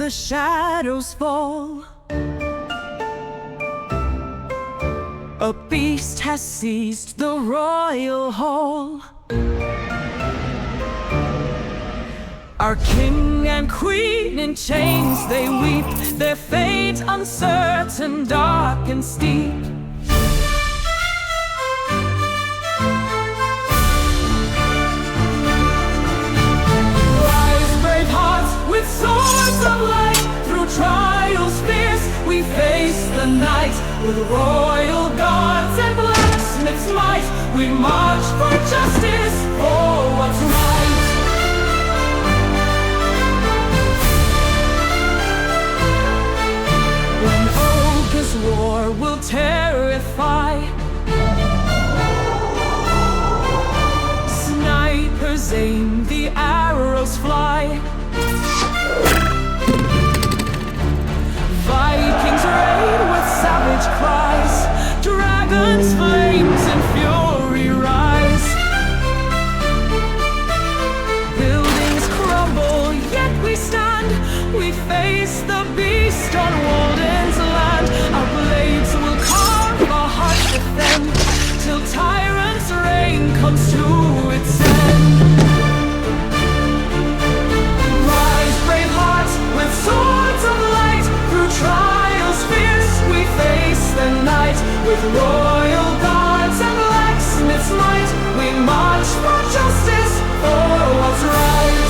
the shadows fall. A beast has seized the royal hall. Our king and queen in chains they weep, their fate uncertain, dark and steep. Rise, brave hearts, with swords of light. Through trials fierce, we face the night. With royal guards and blacksmith's might, we march for justice, for what's right. Ogre's war will terrify. Snipers aim, the arrows fly. Vikings raid with savage cries. Dragons, flames, and fury rise. Buildings crumble, yet we stand. We face the beast on Wallden's land. Our blades will carve our hearts defend, till tyrant's reign comes to its end. Rise, brave hearts, with swords of light. Through trials fierce, we face the night. With royal guards and blacksmith's might, we march for justice, for what's right.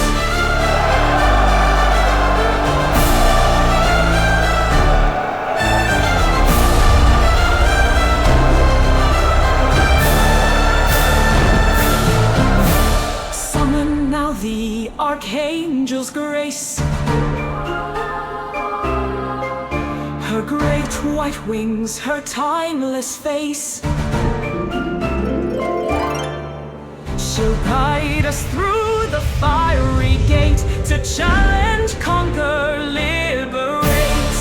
Summon now the archangel's grace. Her great white wings, her timeless face. She'll guide us through the fiery gate, to challenge, conquer, liberate.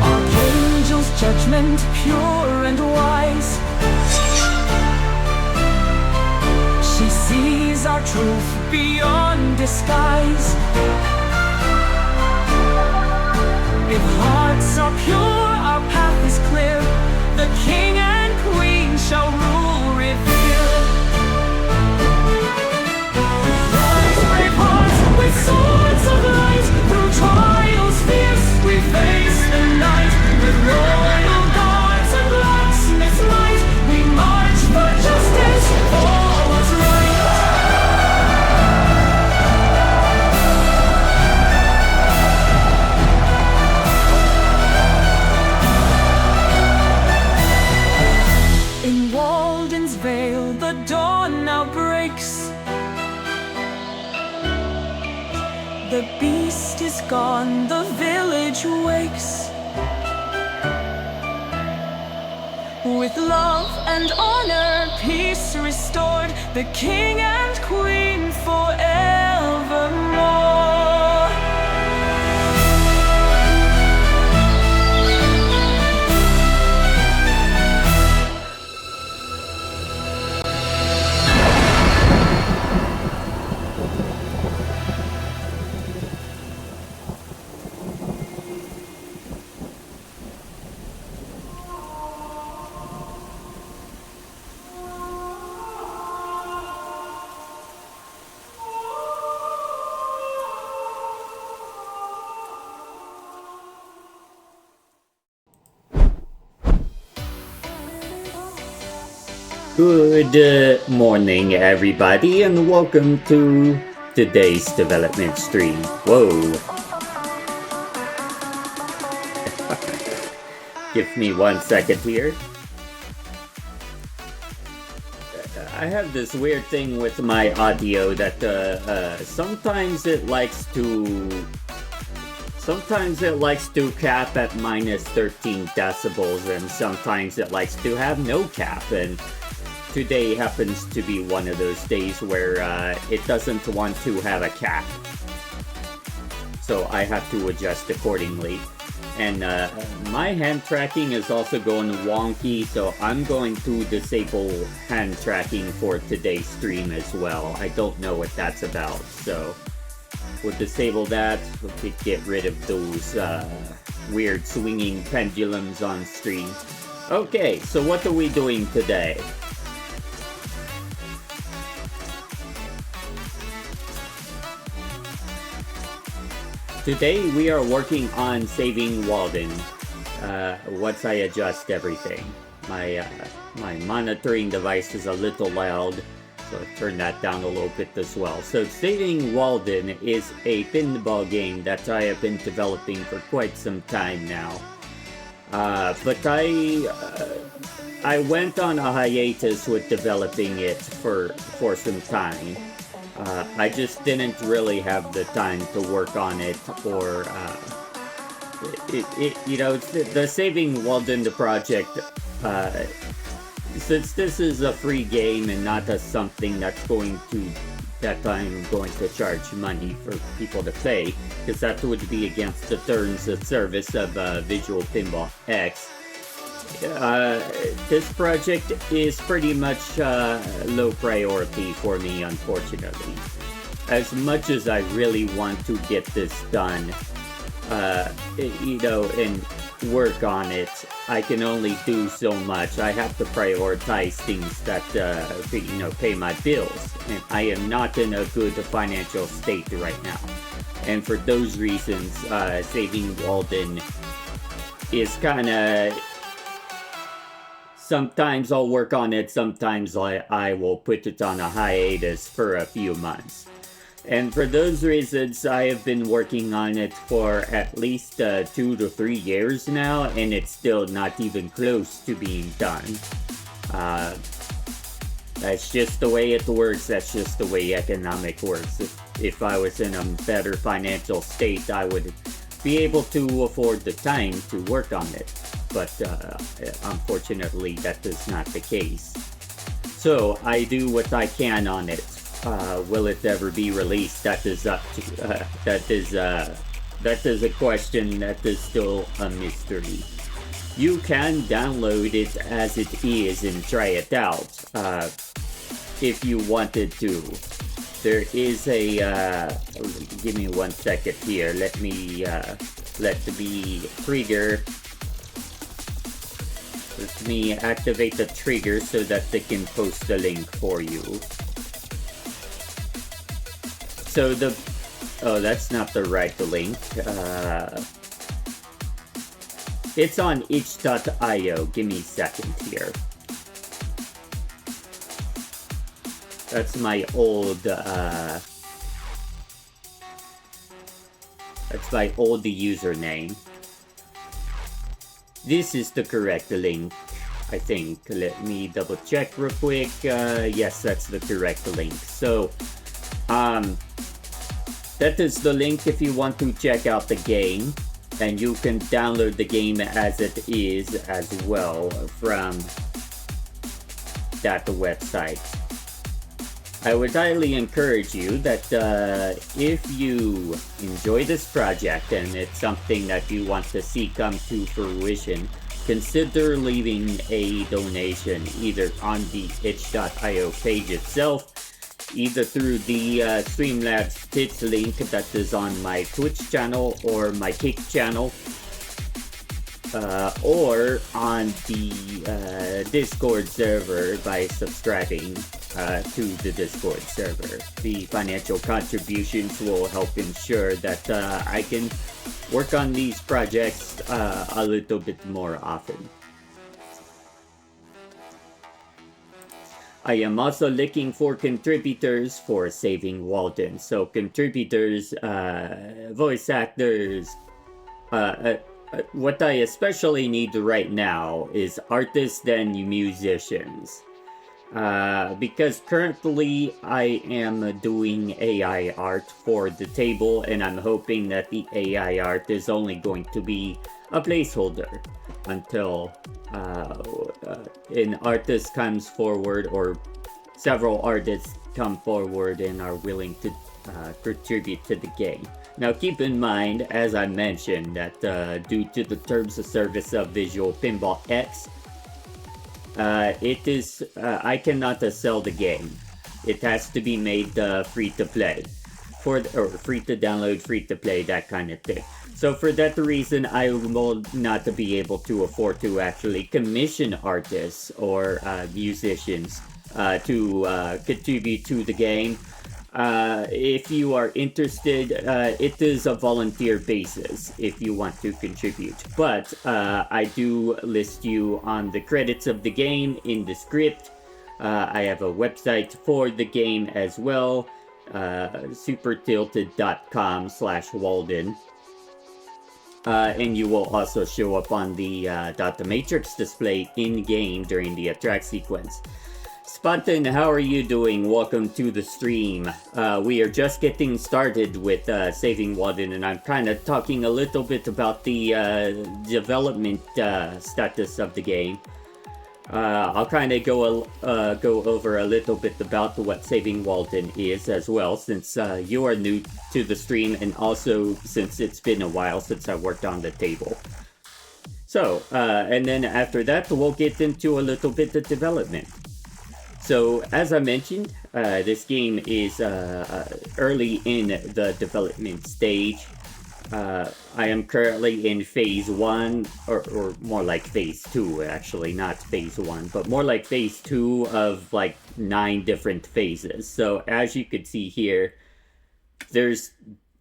Archangel's judgment, pure and wise. She sees our truth beyond disguise. If hearts are pure, our path is clear. The king and queen shall rule revered. Rise, brave hearts, with swords of light. Through trials fierce, we face the night. With royal guards and blacksmith's might, we march for justice, for what's right. In Walden's vale, the dawn now breaks. The beast is gone, the village wakes. With love and honor, peace restored, the king and queen forevermore. Good morning, everybody, and welcome to today's development stream. Whoa. Give me 1 second here. I have this weird thing with my audio that sometimes it likes to cap at minus 13 decibels, and sometimes it likes to have no cap, and today happens to be one of those days where it doesn't want to have a cap. So I have to adjust accordingly. And my hand tracking is also going wonky, so I'm going to disable hand tracking for today's stream as well. I don't know what that's about, so We'll disable that. We'll get rid of those weird swinging pendulums on screen. Okay, so what are we doing today? Today we are working on Saving Wallden. Once I adjust everything. My monitoring device is a little loud, so I'll turn that down a little bit as well. So Saving Wallden is a pinball game that I have been developing for quite some time now. But I went on a hiatus with developing it for some time. I just didn't really have the time to work on it, or you know, the Saving Wallden, the project, since this is a free game and not something that I'm going to charge money for people to play, because that would be against the terms of service of Visual Pinball X. This project is pretty much low priority for me, unfortunately. As much as I really want to get this done, you know, and work on it, I can only do so much. I have to prioritize things that, you know, pay my bills. And I am not in a good financial state right now. And for those reasons, Saving Wallden is kind of... Sometimes I'll work on it, sometimes I will put it on a hiatus for a few months. And for those reasons, I have been working on it for at least 2 to 3 years now, and it's still not even close to being done. That's just the way it works, that's just the way economic works. If I was in a better financial state, I would be able to afford the time to work on it. But unfortunately, that is not the case. So I do what I can on it. Will it ever be released? That is up to that is a question that is still a mystery. You can download it as it is and try it out if you wanted to. There is a give me 1 second here. Let me trigger. Let me activate the trigger so that they can post the link for you. So oh, that's not the right link. It's on itch.io. Give me a second here. That's my old, that's my old username. This is the correct link, I think. Let me double check real quick. Yes, that's the correct link. So, that is the link if you want to check out the game. And you can download the game as it is as well from that website. I would highly encourage you that if you enjoy this project and it's something that you want to see come to fruition, consider leaving a donation either on the itch.io page itself, either through the Streamlabs Tits link that is on my Twitch channel or my Kick channel, or on the Discord server by subscribing to the Discord server. The financial contributions will help ensure that I can work on these projects a little bit more often. I am also looking for contributors for Saving Wallden. So contributors, voice actors, what I especially need right now is artists and musicians. Because currently I am doing AI art for the table, and I'm hoping that the AI art is only going to be a placeholder until an artist comes forward, or several artists come forward and are willing to contribute to the game. Now keep in mind, as I mentioned, that due to the terms of service of Visual Pinball X, it is I cannot sell the game. It has to be made free to play. or free to download, free to play, that kind of thing. So for that reason, I will not be able to afford to actually commission artists or musicians to contribute to the game. If you are interested, it is a volunteer basis if you want to contribute. But I do list you on the credits of the game in the script. I have a website for the game as well, supertilted.com/Wallden. And you will also show up on the Data Matrix display in-game during the attract sequence. Spartan, how are you doing? Welcome to the stream. We are just getting started with Saving Wallden, and I'm kind of talking a little bit about the development status of the game. I'll kind of go over a little bit about what Saving Wallden is as well, since you are new to the stream, and also since it's been a while since I worked on the table. So, and then after that, we'll get into a little bit of development. So, as I mentioned, this game is early in the development stage. I am currently in phase 1, or more like phase 2, actually, not phase 1, but more like phase 2 of like 9 different phases. So as you can see here, there's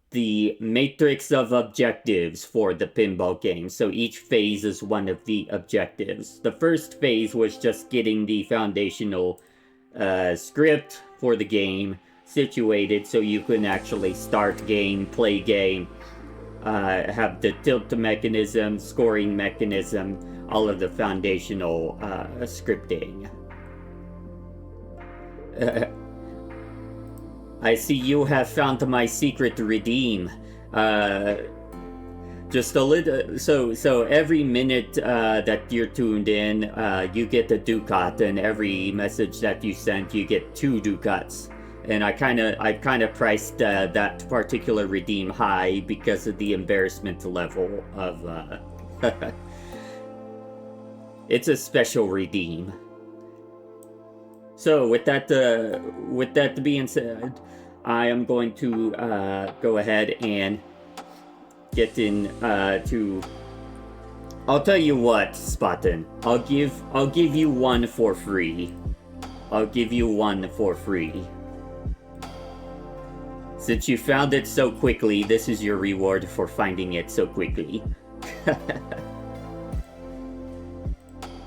the matrix of objectives for the pinball game. So each phase is one of the objectives. The first phase was just getting the foundational script for the game situated so you can actually start game, play game, have the tilt mechanism, scoring mechanism, all of the foundational scripting. I see you have found my secret redeem. Just a little. So every minute that you're tuned in, you get a ducat, and every message that you send, you get 2 ducats. And I kind of priced that particular redeem high because of the embarrassment level of. It's a special redeem. So with that being said, I am going to go ahead and get in to. I'll tell you what, Spartan. I'll give you one for free. I'll give you one for free. Since you found it so quickly, this is your reward for finding it so quickly.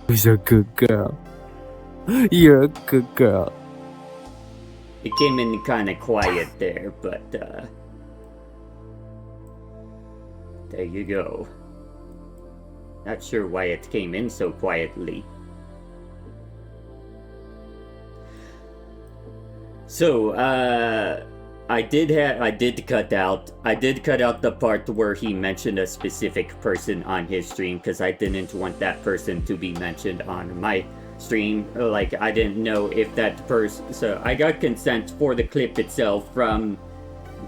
You're a good girl. You're a good girl. It came in kind of quiet there, but there you go. Not sure why it came in so quietly. So, I did cut out the part where he mentioned a specific person on his stream, because I didn't want that person to be mentioned on my stream. Like, I didn't know if that person. So I got consent for the clip itself from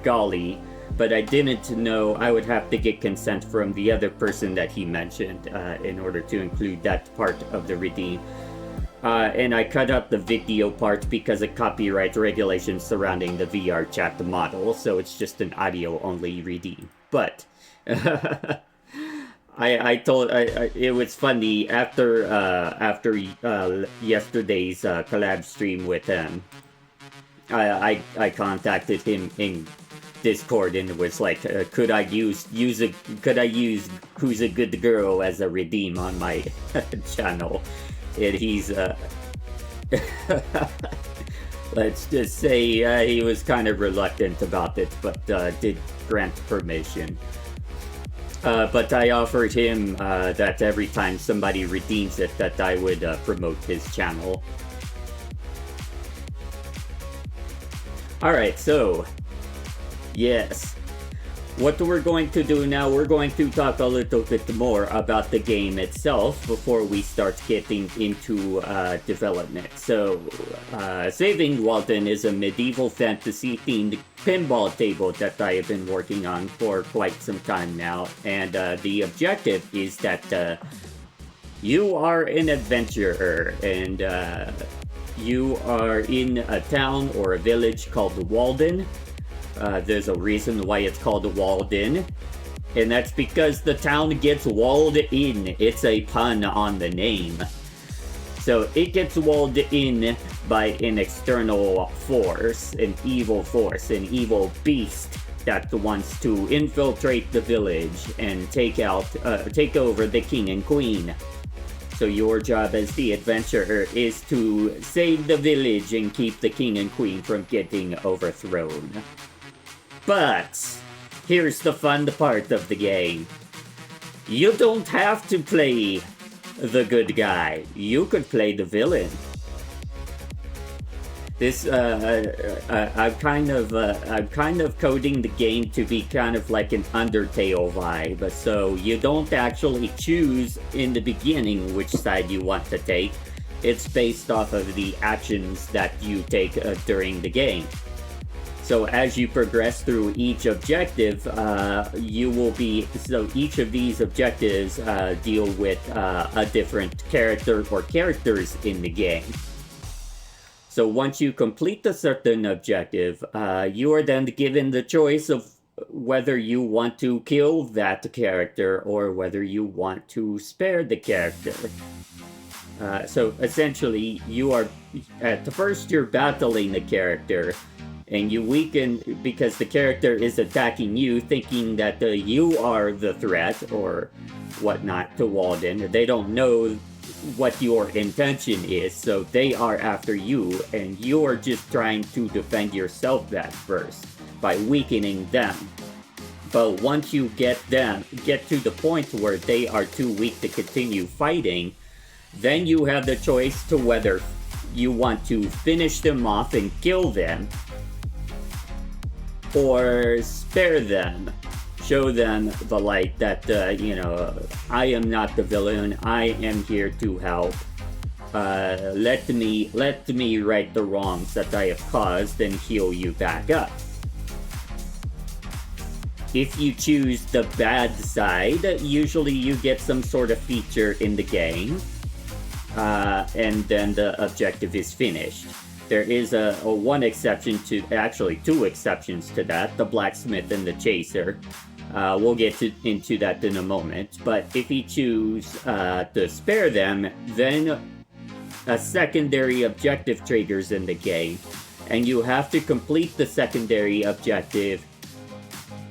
Golly, but I didn't know I would have to get consent from the other person that he mentioned in order to include that part of the redeem. And I cut out the video part because of copyright regulations surrounding the VR chat model, so it's just an audio-only redeem. But it was funny after yesterday's collab stream with him. I contacted him in Discord and was like, could I use Who's a Good Girl as a redeem on my channel? And he's let's just say he was kind of reluctant about it, but did grant permission. But I offered him that every time somebody redeems it, that I would promote his channel. Alright, so yes. What we're going to do now, we're going to talk a little bit more about the game itself before we start getting into development. So, Saving Wallden is a medieval fantasy-themed pinball table that I have been working on for quite some time now. And the objective is that you are an adventurer, and you are in a town or a village called Wallden. There's a reason why it's called Wallden, and that's because the town gets walled in. It's a pun on the name. So it gets walled in by an external force, an evil beast that wants to infiltrate the village and take over the king and queen. So your job as the adventurer is to save the village and keep the king and queen from getting overthrown. But here's the fun part of the game. You don't have to play the good guy. You could play the villain. This I'm kind of coding the game to be kind of like an Undertale vibe. So you don't actually choose in the beginning which side you want to take. It's based off of the actions that you take during the game. So as you progress through each objective, each of these objectives deal with a different character or characters in the game. So once you complete a certain objective, you are then given the choice of whether you want to kill that character or whether you want to spare the character. So essentially, at first you're battling the character, and you weaken because the character is attacking you, thinking that you are the threat or whatnot to Wallden. They don't know what your intention is, so they are after you, and you're just trying to defend yourself at first by weakening them. But once you get to the point where they are too weak to continue fighting, then you have the choice to whether you want to finish them off and kill them, or spare them. Show them the light that, I am not the villain, I am here to help. Let me right the wrongs that I have caused and heal you back up. If you choose the bad side, usually you get some sort of feature in the game, and then the objective is finished. There is actually two exceptions to that, the blacksmith and the chaser. We'll get into that in a moment, but if you choose to spare them, then a secondary objective triggers in the game, and you have to complete the secondary objective,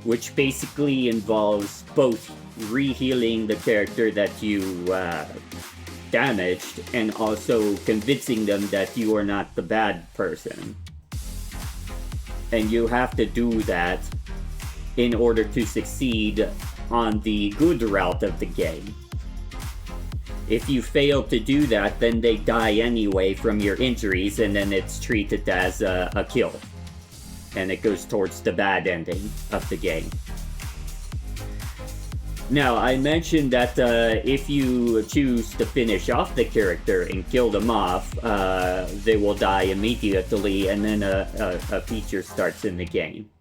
which basically involves both re-healing the character that you damaged and also convincing them that you are not the bad person. And you have to do that in order to succeed on the good route of the game. If you fail to do that, then they die anyway from your injuries, and then it's treated as a kill. And it goes towards the bad ending of the game. Now, I mentioned that if you choose to finish off the character and kill them off, they will die immediately, and then a feature starts in the game.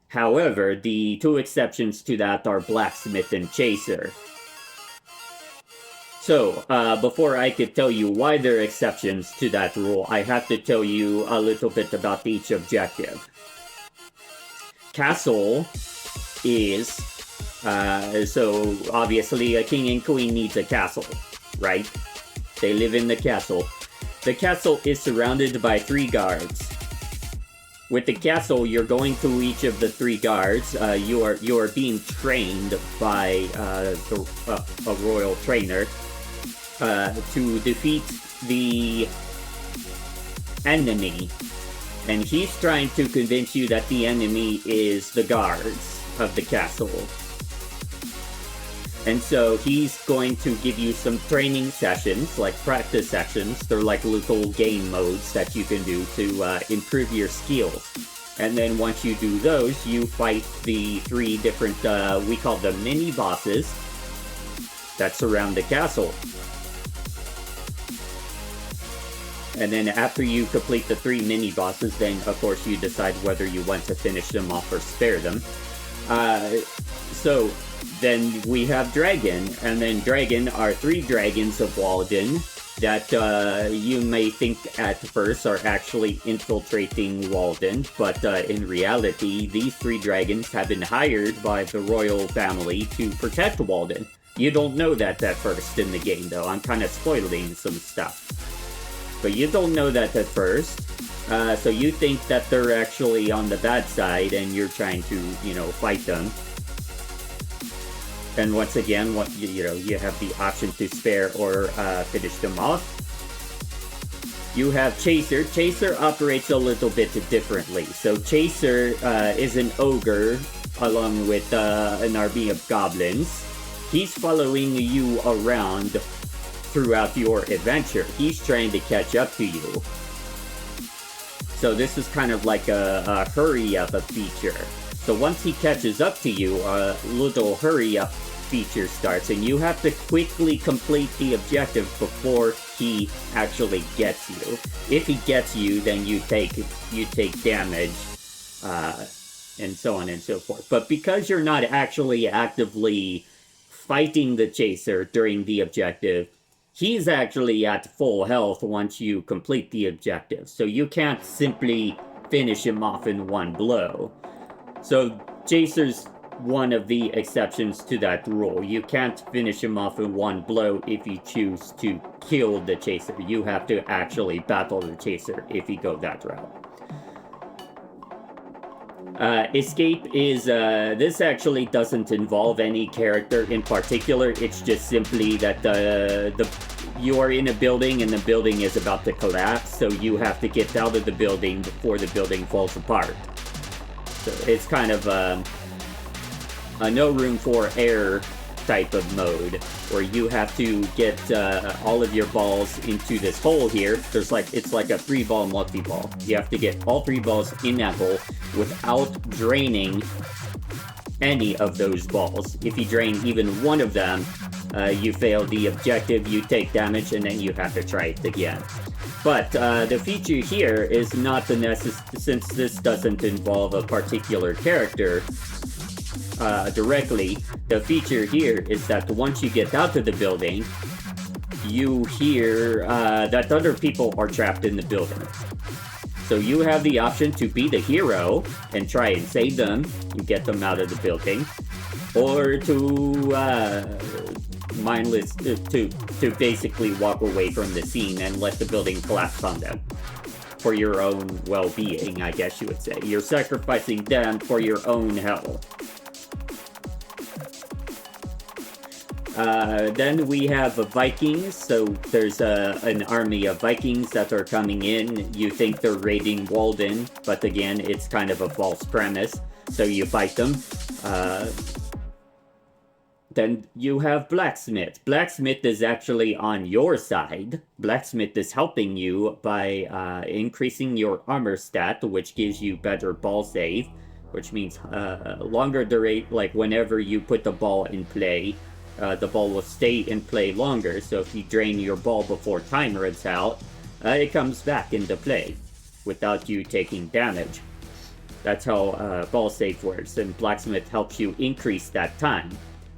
However, the two exceptions to that are blacksmith and chaser. So, before I could tell you why there are exceptions to that rule, I have to tell you a little bit about each objective. Castle is, so obviously a king and queen needs a castle, right? They live in the castle. The castle is surrounded by 3 guards. With the castle, you're going to each of the 3 guards. You are being trained by a royal trainer to defeat the enemy. And he's trying to convince you that the enemy is the guards of the castle. And so he's going to give you some training sessions, like practice sessions. They're like little game modes that you can do to improve your skills. And then once you do those, you fight the 3 different, we call them mini-bosses, that surround the castle. And then after you complete the 3 mini-bosses, then of course you decide whether you want to finish them off or spare them. So then we have Dragon, and then Dragon are 3 dragons of Wallden that you may think at first are actually infiltrating Wallden, but in reality, these 3 dragons have been hired by the royal family to protect Wallden. You don't know that at first in the game, though. I'm kind of spoiling some stuff. But you don't know that at first. So you think that they're actually on the bad side and you're trying to, fight them. And once again, you have the option to spare or finish them off. You have Chaser. Chaser operates a little bit differently. So Chaser is an ogre along with an army of goblins. He's following you around throughout your adventure. He's trying to catch up to you. So this is kind of like a hurry-up feature. So once he catches up to you, a little hurry-up feature starts, and you have to quickly complete the objective before he actually gets you. If he gets you, then you take damage, and so on and so forth. But because you're not actually actively fighting the Chaser during the objective, he's actually at full health once you complete the objective. So you can't simply finish him off in one blow. So Chaser's one of the exceptions to that rule. You can't finish him off in one blow if you choose to kill the Chaser. You have to actually battle the Chaser if you go that route. Escape is, this actually doesn't involve any character in particular. It's just simply that you are in a building and the building is about to collapse, so you have to get out of the building before the building falls apart. So it's kind of a no room for error type of mode, where you have to get all of your balls into this hole here. It's like a 3-ball multi-ball. You have to get all 3 balls in that hole without draining any of those balls. If you drain even one of them, you fail the objective, you take damage, and then you have to try it again. But the feature here is not the since this doesn't involve a particular character directly. The feature here is that once you get out of the building, you hear that other people are trapped in the building. So you have the option to be the hero and try and save them and get them out of the building, or to to basically walk away from the scene and let the building collapse on them for your own well-being, I guess you would say. You're sacrificing them for your own health. Then we have Vikings. So there's an army of Vikings that are coming in. You think they're raiding Wallden, but again, it's kind of a false premise. So you fight them. Then you have Blacksmith. Blacksmith is actually on your side. Blacksmith is helping you by increasing your armor stat, which gives you better ball save, which means longer duration. Like whenever you put the ball in play, the ball will stay in play longer. So if you drain your ball before time runs out, it comes back into play without you taking damage. That's how ball save works, and Blacksmith helps you increase that time.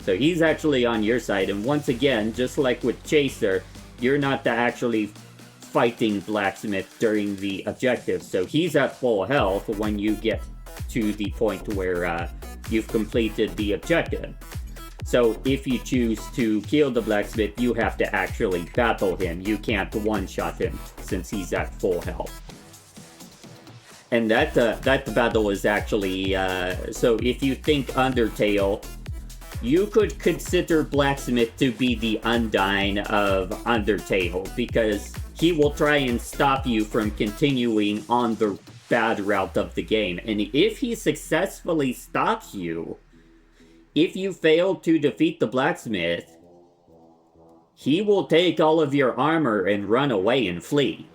So he's actually on your side, and once again, just like with Chaser, you're not actually fighting Blacksmith during the objective. So he's at full health when you get to the point where you've completed the objective. So if you choose to kill the Blacksmith, you have to actually battle him. You can't one-shot him since he's at full health. And that battle is actually, so if you think Undertale, you could consider Blacksmith to be the Undyne of Undertale, because he will try and stop you from continuing on the bad route of the game. And if he successfully stops you, if you fail to defeat the Blacksmith, he will take all of your armor and run away and flee.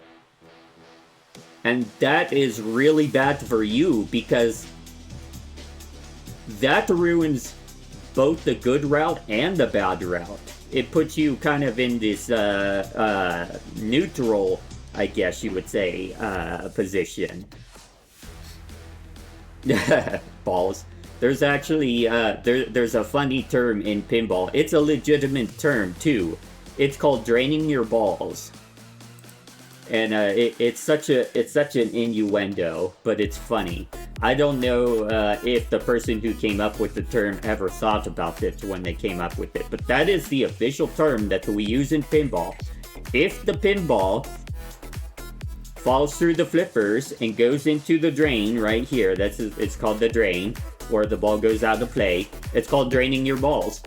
And that is really bad for you, because that ruins both the good route and the bad route. It puts you kind of in this neutral, I guess you would say, position. Balls. There's actually, there's a funny term in Pinball. It's a legitimate term, too. It's called Draining Your Balls. And it's such an innuendo, but it's funny. I don't know if the person who came up with the term ever thought about it when they came up with it, but that is the official term that we use in pinball. If the pinball falls through the flippers and goes into the drain right here, it's called the drain, where the ball goes out of play. It's called draining your balls.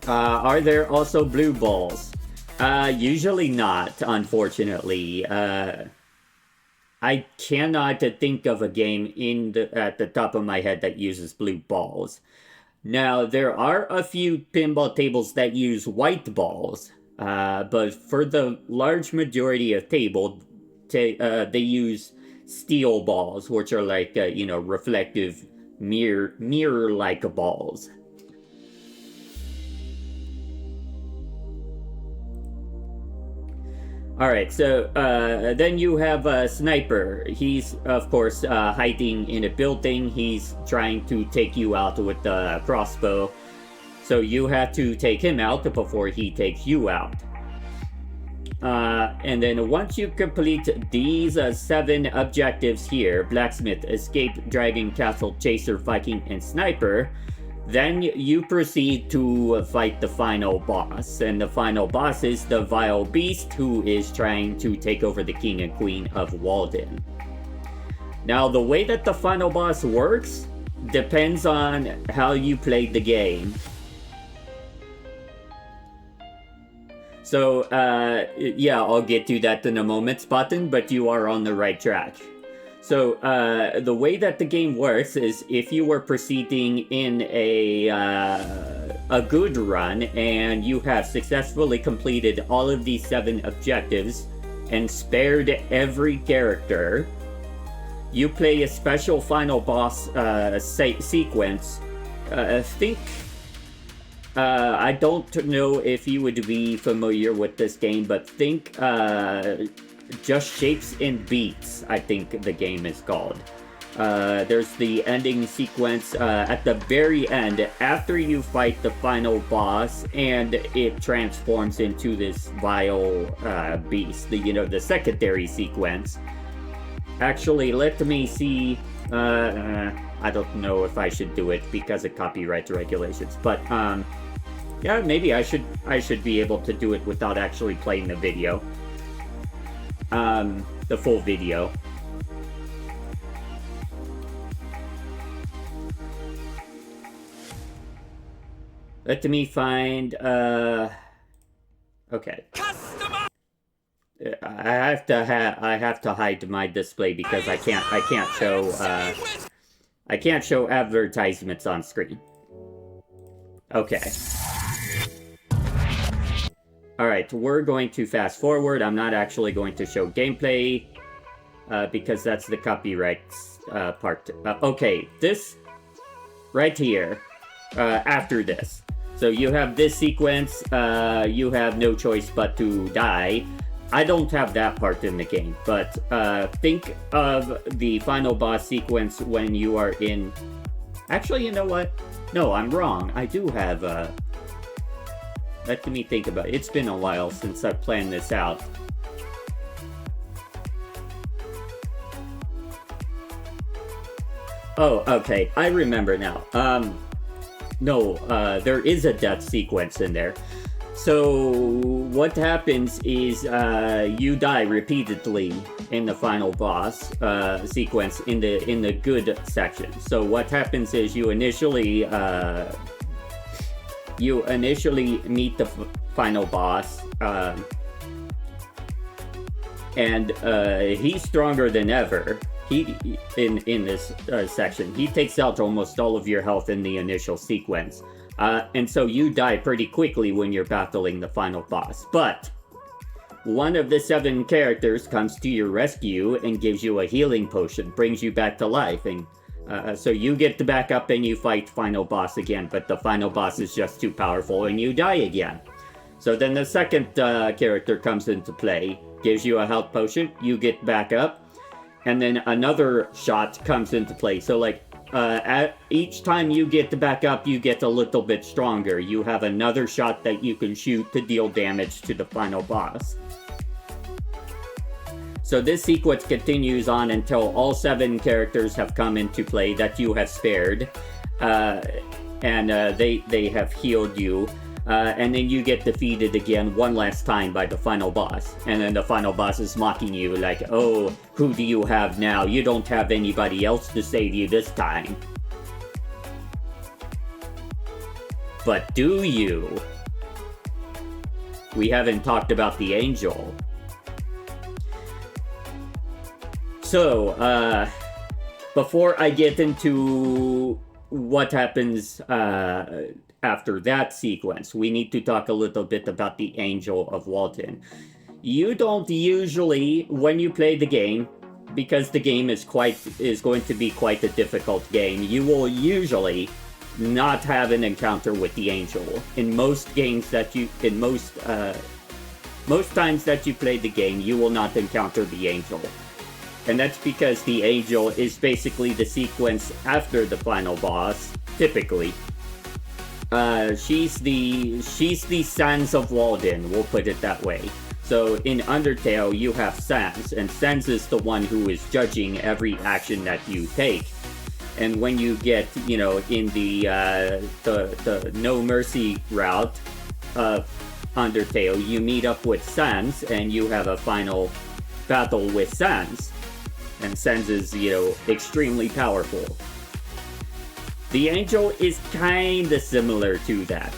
Are there also blue balls? Usually not, unfortunately. I cannot think of a game at the top of my head that uses blue balls. Now, there are a few pinball tables that use white balls, but for the large majority of they use steel balls, which are like, reflective mirror-like balls. Alright, so then you have a sniper. He's, of course, hiding in a building. He's trying to take you out with the crossbow. So you have to take him out before he takes you out. And then once you complete these 7 objectives here, Blacksmith, Escape, Dragon, Castle, Chaser, Viking, and Sniper, then you proceed to fight the final boss. And the final boss is the Vile Beast, who is trying to take over the King and Queen of Wallden. Now, the way that the final boss works depends on how you played the game. So, yeah, I'll get to that in a moment, Spartan, but you are on the right track. So, the way that the game works is if you were proceeding in a good run and you have successfully completed all of these 7 objectives and spared every character, you play a special final boss sequence. I don't know if you would be familiar with this game, but think Just Shapes and Beats, I think the game is called. There's the ending sequence at the very end, after you fight the final boss, and it transforms into this vile beast, the secondary sequence. Actually, let me see. I don't know if I should do it because of copyright regulations, but yeah, maybe I should be able to do it without actually playing the video. The full video. Let me find, okay. I have to hide my display because I can't show advertisements on screen. Okay. Alright, we're going to fast forward. I'm not actually going to show gameplay, because that's the copyright part. Okay, this right here, after this. So you have this sequence, you have no choice but to die. I don't have that part in the game, but think of the final boss sequence when you are in... Actually, you know what? No, I'm wrong. I do have... Let me think about it. It's been a while since I've planned this out. Oh, okay. I remember now. No, there is a death sequence in there. So what happens is you die repeatedly in the final boss sequence in the good section. So what happens is you initially meet the final boss, and he's stronger than ever. In this section, he takes out almost all of your health in the initial sequence. And so you die pretty quickly when you're battling the final boss. But one of the 7 characters comes to your rescue and gives you a healing potion, brings you back to life, and so you get to back up and you fight final boss again, but the final boss is just too powerful and you die again. So then the second character comes into play, gives you a health potion, you get back up, and then another shot comes into play. So like each time you get back up, you get a little bit stronger. You have another shot that you can shoot to deal damage to the final boss. So this sequence continues on until all 7 characters have come into play that you have spared, and they have healed you. And then you get defeated again one last time by the final boss. And then the final boss is mocking you like, oh, who do you have now? You don't have anybody else to save you this time. But do you? We haven't talked about the angel. So, before I get into what happens after that sequence, we need to talk a little bit about the Angel of Wallden. You don't usually, when you play the game, because the game is going to be quite a difficult game, you will usually not have an encounter with the Angel. In most games that you, most times that you play the game, you will not encounter the Angel. And that's because the Angel is basically the sequence after the final boss, typically. She's the Sans of Wallden, we'll put it that way. So in Undertale, you have Sans, and Sans is the one who is judging every action that you take. And when you get, you know, in the No Mercy route of Undertale, you meet up with Sans, and you have a final battle with Sans. And Sans is, you know, extremely powerful. The Angel is kinda similar to that.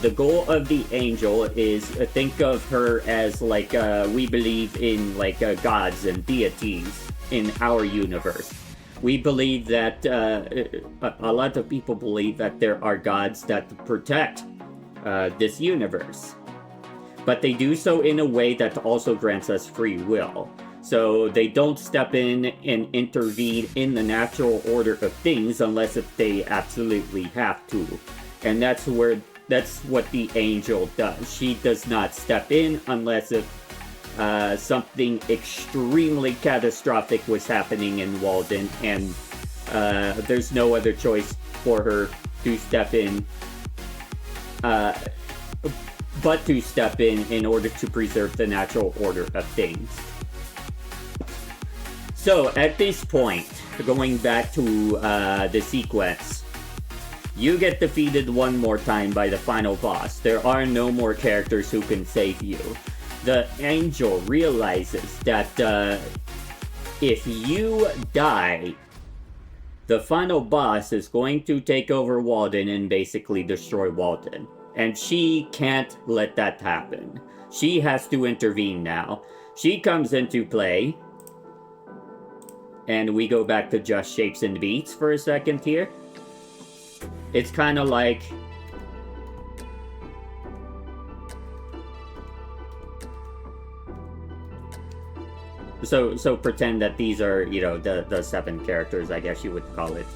The goal of the Angel is, think of her as like, we believe in like gods and deities in our universe. We believe that, a lot of people believe that there are gods that protect this universe. But they do so in a way that also grants us free will. So they don't step in and intervene in the natural order of things unless if they absolutely have to. And that's what the Angel does. She does not step in unless if something extremely catastrophic was happening in Wallden, and there's no other choice for her to step in, but to step in order to preserve the natural order of things. So, at this point, going back to the sequence, you get defeated one more time by the final boss. There are no more characters who can save you. The Angel realizes that if you die, the final boss is going to take over Wallden and basically destroy Wallden. And she can't let that happen. She has to intervene now. She comes into play. And we go back to just shapes and beats for a second here. It's kind of like... So pretend that these are, you know, the 7 characters, I guess you would call it.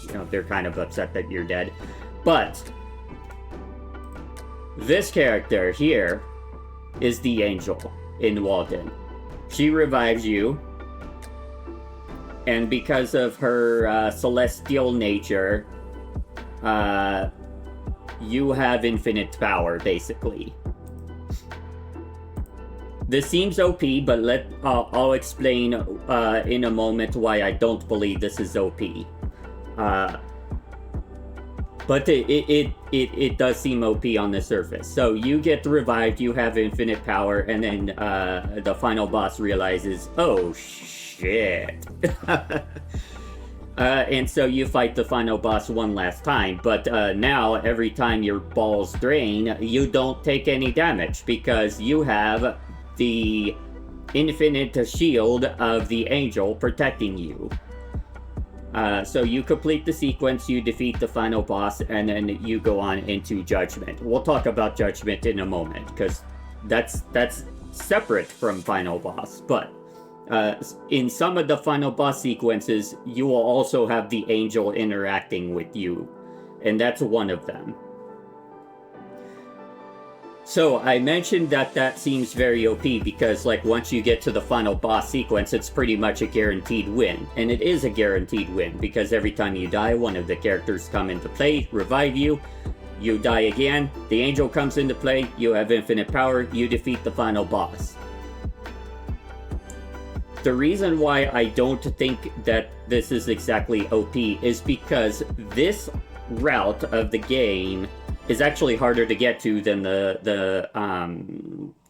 You know, they're kind of upset that you're dead. But this character here is the Angel in Wallden. She revives you. And because of her celestial nature, you have infinite power, basically. This seems OP, but I'll explain in a moment why I don't believe this is OP. But it does seem OP on the surface. So you get revived, you have infinite power, and then the final boss realizes, oh shit. And so you fight the final boss one last time, but now every time your balls drain, you don't take any damage because you have the infinite shield of the Angel protecting you. So you complete the sequence, you defeat the final boss, and then you go on into Judgment. We'll talk about Judgment in a moment, because that's separate from final boss, but in some of the final boss sequences, you will also have the Angel interacting with you, and that's one of them. So I mentioned that seems very OP because like once you get to the final boss sequence, it's pretty much a guaranteed win. And it is a guaranteed win because every time you die, one of the characters come into play, revive you, you die again, the angel comes into play, you have infinite power, you defeat the final boss. The reason why I don't think that this is exactly OP is because this route of the game is actually harder to get to than the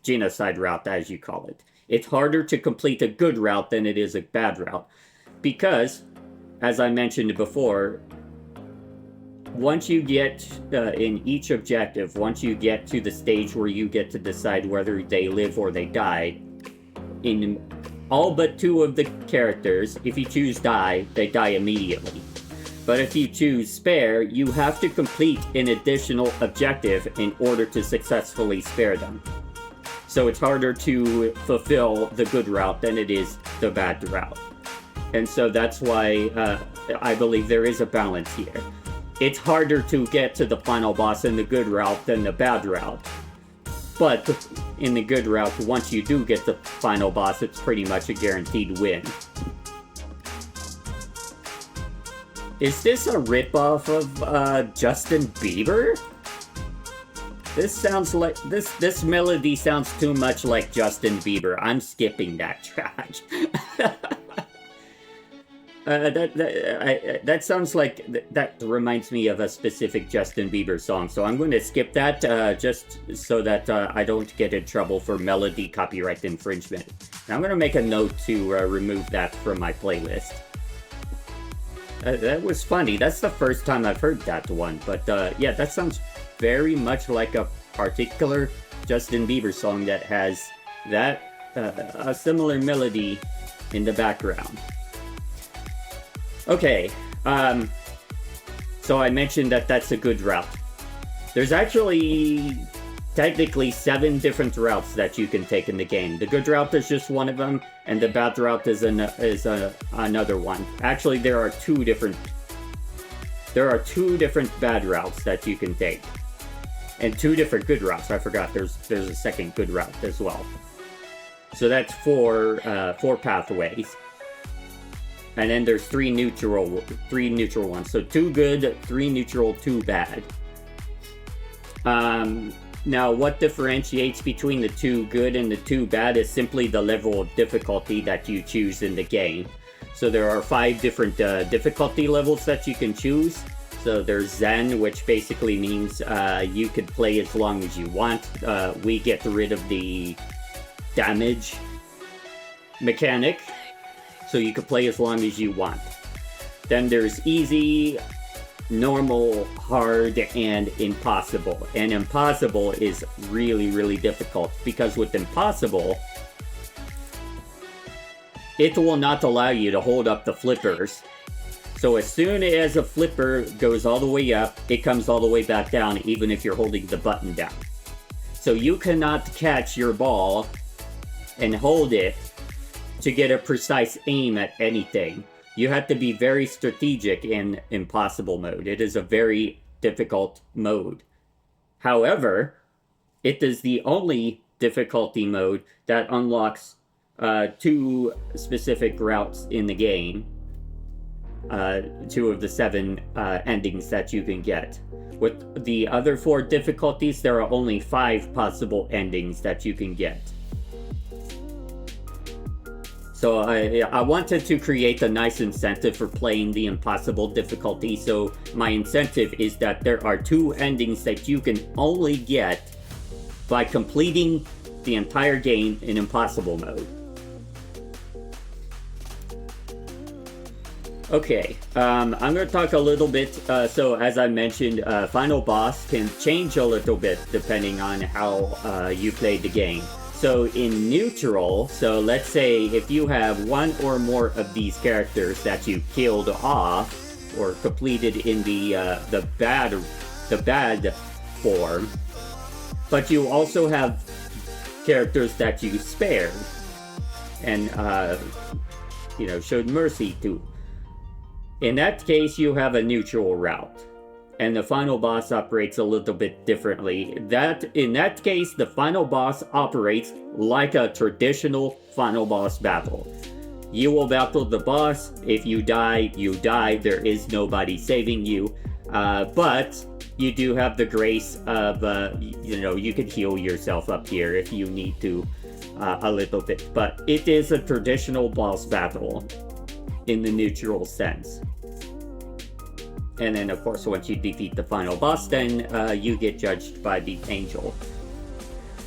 genocide route, as you call it. It's harder to complete a good route than it is a bad route. Because, as I mentioned before, once you get, in each objective, once you get to the stage where you get to decide whether they live or they die, in all but 2 of the characters, if you choose die, they die immediately. But if you choose spare, you have to complete an additional objective in order to successfully spare them. So it's harder to fulfill the good route than it is the bad route. And so that's why I believe there is a balance here. It's harder to get to the final boss in the good route than the bad route. But in the good route, once you do get the final boss, it's pretty much a guaranteed win. Is this a ripoff of Justin Bieber? This sounds like this melody sounds too much like Justin Bieber. I'm skipping that track. That sounds like that reminds me of a specific Justin Bieber song. So I'm going to skip that just so that I don't get in trouble for melody copyright infringement. And I'm going to make a note to remove that from my playlist. That was funny. That's the first time I've heard that one. But yeah, that sounds very much like a particular Justin Bieber song that has that a similar melody in the background. Okay, so I mentioned that that's a good route. There's actually technically 7 different routes that you can take in the game. The good route is just one of them, and the bad route is another one. Actually, there are two different bad routes that you can take, and 2 different good routes. I forgot there's a second good route as well. So that's 4 pathways, and then there's 3 neutral ones. So 2 good, 3 neutral, 2 bad. Now, what differentiates between the 2 good and the 2 bad is simply the level of difficulty that you choose in the game. So there are 5 different difficulty levels that you can choose. So there's Zen, which basically means you could play as long as you want. We get rid of the damage mechanic, so you could play as long as you want. Then there's easy, normal, hard, and impossible. And impossible is really, really difficult, because with impossible, it will not allow you to hold up the flippers. So as soon as a flipper goes all the way up, it comes all the way back down, even if you're holding the button down. So you cannot catch your ball and hold it to get a precise aim at anything. You have to be very strategic in impossible mode. It is a very difficult mode. However, it is the only difficulty mode that unlocks 2 specific routes in the game. 2 of the 7 endings that you can get. With the other 4 difficulties, there are only 5 possible endings that you can get. So I wanted to create a nice incentive for playing the impossible difficulty. So my incentive is that there are 2 endings that you can only get by completing the entire game in impossible mode. Okay, I'm going to talk a little bit. So as I mentioned, final boss can change a little bit depending on how you played the game. So in neutral, so let's say if you have 1 or more of these characters that you killed off or completed in the bad form, but you also have characters that you spared and showed mercy to. In that case, you have a neutral route. and the final boss operates a little bit differently. In that case, the final boss operates like a traditional final boss battle. You will battle the boss. If you die, you die. There is nobody saving you. But you do have the grace of, you can heal yourself up here if you need to a little bit. But it is a traditional boss battle in the neutral sense. And then, of course, once you defeat the final boss, then you get judged by the angel.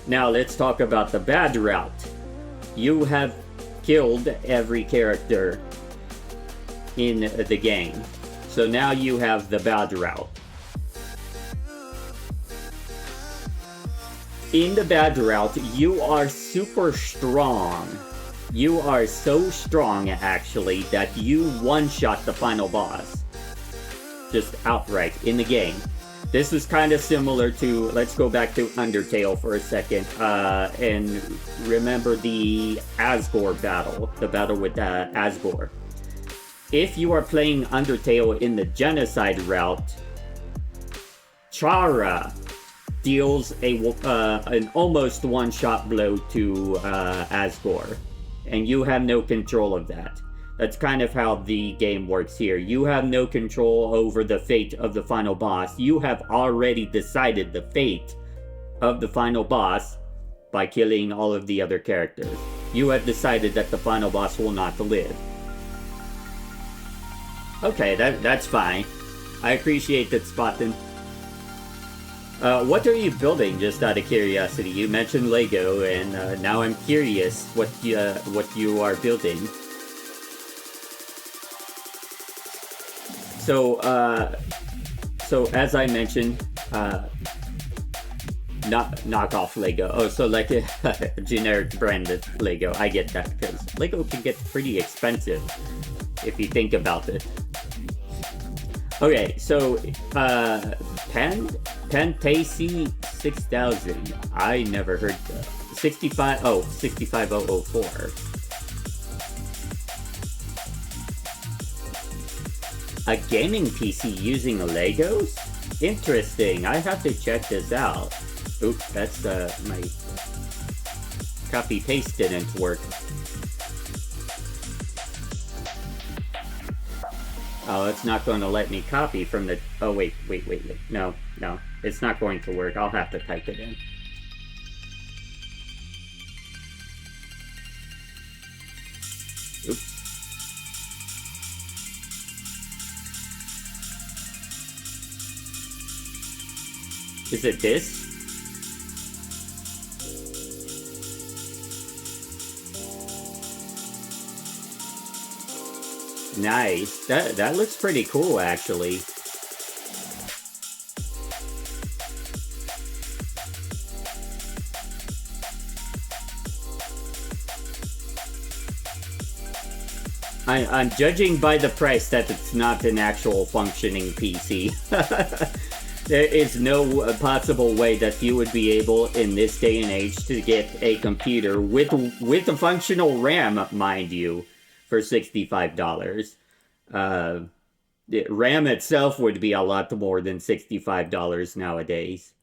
Now, let's talk about the bad route. You have killed every character in the game. So now you have the bad route. In the bad route, you are super strong. You are so strong, actually, that you one-shot the final boss. Just outright in the game. This is kind of similar to, let's go back to Undertale for a second, and remember the Asgore battle, the battle with Asgore. If you are playing Undertale in the genocide route, Chara deals an almost one-shot blow to Asgore, and you have no control of that. That's kind of how the game works here. You have no control over the fate of the final boss. You have already decided the fate of the final boss by killing all of the other characters. You have decided that the final boss will not live. Okay, that's fine. I appreciate that, Spotin. What are you building, just out of curiosity? You mentioned Lego, and now I'm curious what you are building. So as I mentioned, knock off Lego. Oh, so like a generic branded Lego. I get that, because Lego can get pretty expensive if you think about it. Okay, so Pentasi 6000. I never heard that. 65004. A gaming PC using Legos? Interesting. I have to check this out. Oops, that's my copy paste didn't work. Oh, it's not going to let me copy from the... Oh, wait. No. It's not going to work. I'll have to type it in. Oops. Is it this? Nice. That looks pretty cool, actually. I'm judging by the price that it's not an actual functioning PC. There is no possible way that you would be able, in this day and age, to get a computer with a functional RAM, mind you, for $65. The RAM itself would be a lot more than $65 nowadays.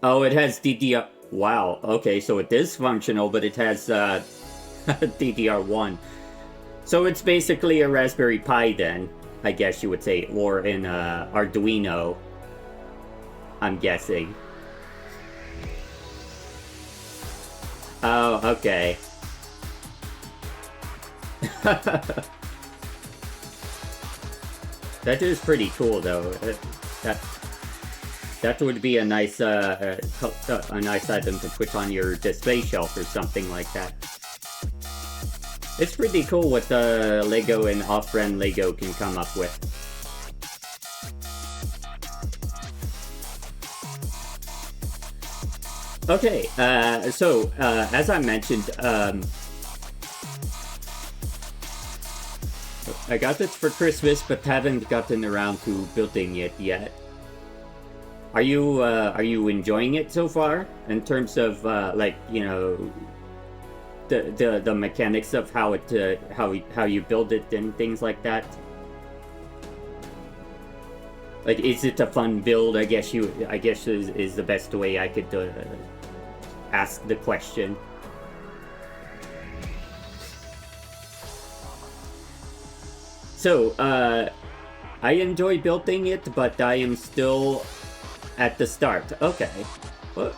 Oh, it has DDR... Wow, okay, so it is functional, but it has DDR1. So it's basically a Raspberry Pi then, I guess you would say, or an Arduino, I'm guessing. Oh, okay. That is pretty cool, though. That would be a nice item to put on your display shelf or something like that. It's pretty cool what the Lego and off-brand Lego can come up with. Okay, so as I mentioned, I got this for Christmas, but haven't gotten around to building it yet. Are you enjoying it so far in terms of like, you know, the mechanics of how you build it and things like that? Like, is it a fun build? I guess is the best way I could ask the question. So, I enjoy building it, but I am still at the start. Okay, well,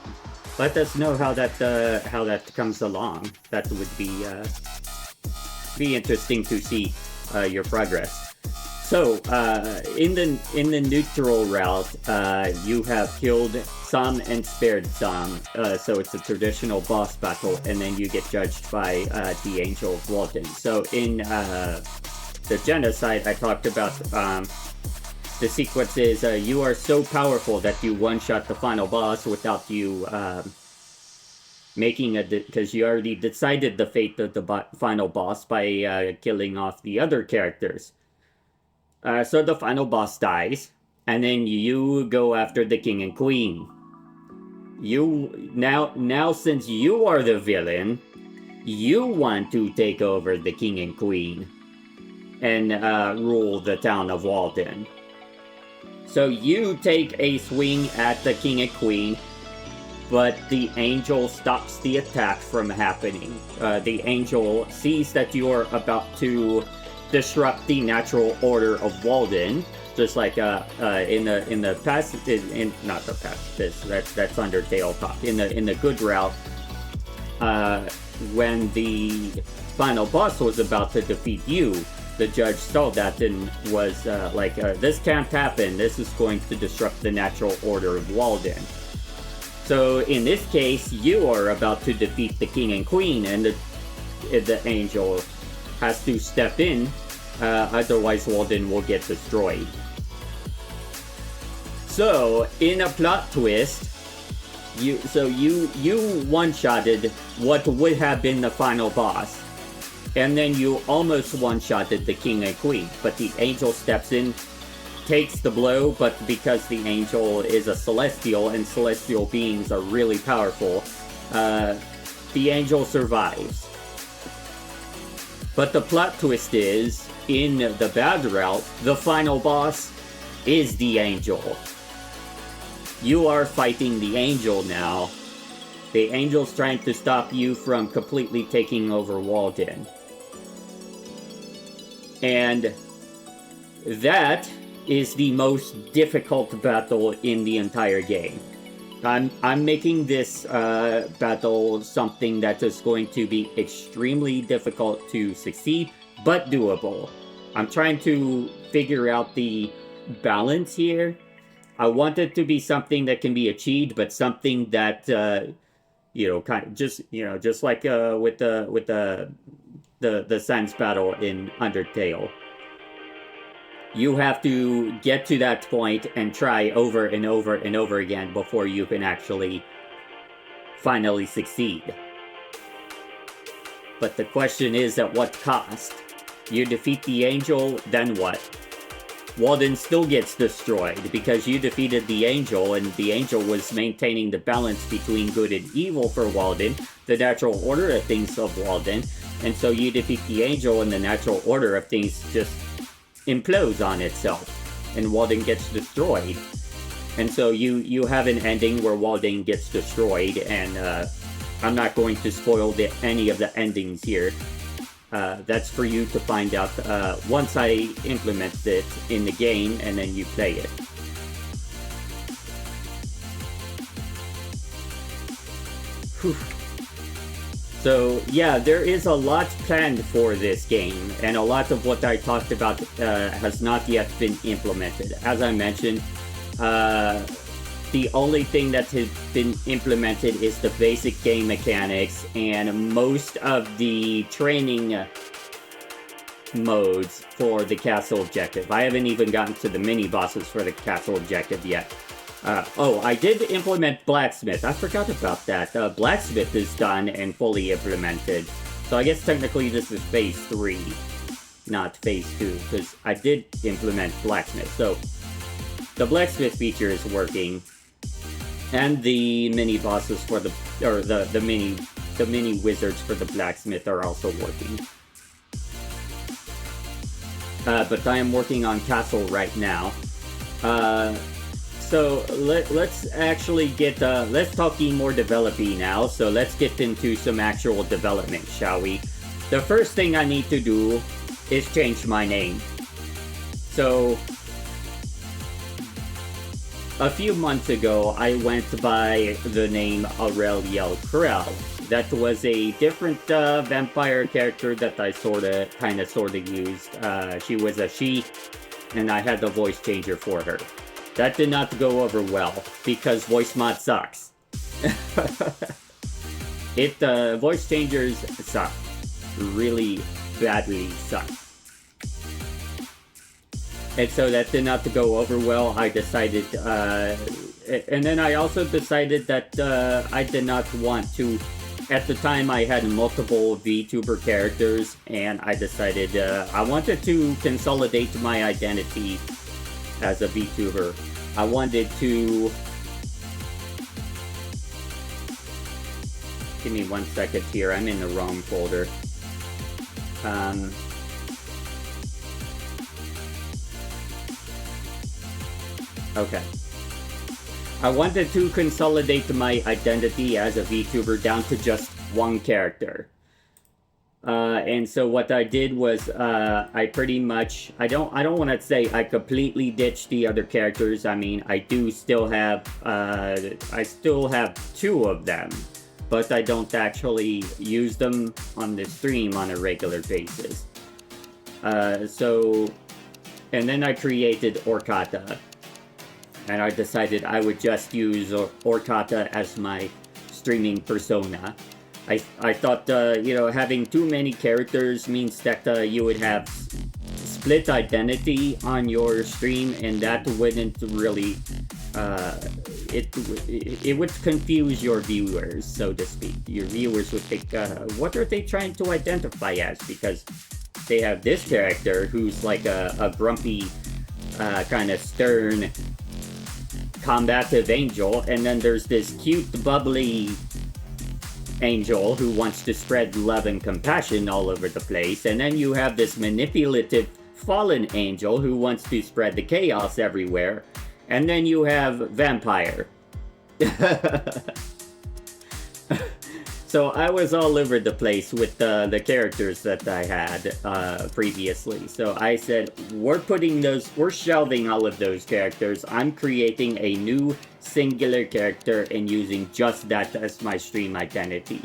let us know how that comes along. That would be interesting to see your progress. So, in the neutral route, you have killed some and spared some. So it's a traditional boss battle, and then you get judged by the Angel of Wallden. So in the genocide, I talked about the sequence is you are so powerful that you one-shot the final boss without you making because you already decided the fate of the final boss by killing off the other characters. So the final boss dies, and then you go after the king and queen. You now since you are the villain, you want to take over the king and queen and rule the town of Wallden. So you take a swing at the king and queen, but the angel stops the attack from happening. The angel sees that you are about to disrupt the natural order of Wallden, just like in the past, not the past. That's Undertale talk. In the good route, when the final boss was about to defeat you, the judge saw that and was this can't happen. This is going to disrupt the natural order of Wallden. So in this case, you are about to defeat the king and queen, and the angel has to step in. Otherwise, Wallden will get destroyed. So, in a plot twist, you one-shotted what would have been the final boss, and then you almost one-shotted the king and queen. But the angel steps in, takes the blow, but because the angel is a celestial and celestial beings are really powerful, the angel survives. But the plot twist is, in the bad route, the final boss is the angel. You are fighting the angel now. The angel's trying to stop you from completely taking over Wallden. And that is the most difficult battle in the entire game. I'm making this battle something that is going to be extremely difficult to succeed, but doable. I'm trying to figure out the balance here. I want it to be something that can be achieved, but something that kind of just like with the Sans battle in Undertale. You have to get to that point and try over and over and over again before you can actually finally succeed. But the question is, at what cost? You defeat the angel, then what? Wallden still gets destroyed because you defeated the angel, and the angel was maintaining the balance between good and evil for Wallden, the natural order of things of Wallden, and so you defeat the angel and the natural order of things just implodes on itself, and Wallden gets destroyed. And so you have an ending where Wallden gets destroyed, and I'm not going to spoil any of the endings here. That's for you to find out once I implement it in the game, and then you play it. Whew. So yeah, there is a lot planned for this game, and a lot of what I talked about has not yet been implemented. As I mentioned, the only thing that has been implemented is the basic game mechanics and most of the training modes for the castle objective. I haven't even gotten to the mini bosses for the castle objective yet. I did implement Blacksmith. I forgot about that. Blacksmith is done and fully implemented. So I guess technically this is Phase 3, not Phase 2, because I did implement Blacksmith. So the Blacksmith feature is working, and the mini bosses for the mini wizards for the Blacksmith are also working. But I am working on Castle right now. So let's actually get let's talking more developing now. So let's get into some actual development, shall we? The first thing I need to do is change my name. So a few months ago, I went by the name Aureliel Krell. That was a different vampire character that I kinda sorta used. She was a she, and I had the voice changer for her. That did not go over well, because voice mod sucks. Voice changers suck. Really badly suck. And so that did not go over well. I decided, and then I also decided that I did not want to. At the time, I had multiple VTuber characters, and I decided I wanted to consolidate my identity as a VTuber. I wanted to. Give me 1 second here. I'm in the wrong folder. Okay. I wanted to consolidate my identity as a VTuber down to just one character. And so what I did was I pretty much I don't want to say I completely ditched the other characters. I mean, I still have 2 of them, but I don't actually use them on the stream on a regular basis. And then I created Orcata. And I decided I would just use Orcata as my streaming persona. I thought, having too many characters means that you would have split identity on your stream, and that wouldn't really, it would confuse your viewers, so to speak. Your viewers would think, what are they trying to identify as? Because they have this character who's like a grumpy, kind of stern, combative angel, and then there's this cute, bubbly angel who wants to spread love and compassion all over the place, and then you have this manipulative, fallen angel who wants to spread the chaos everywhere, and then you have vampire. So I was all over the place with the characters that I had previously. So I said, we're shelving all of those characters. I'm creating a new singular character and using just that as my stream identity.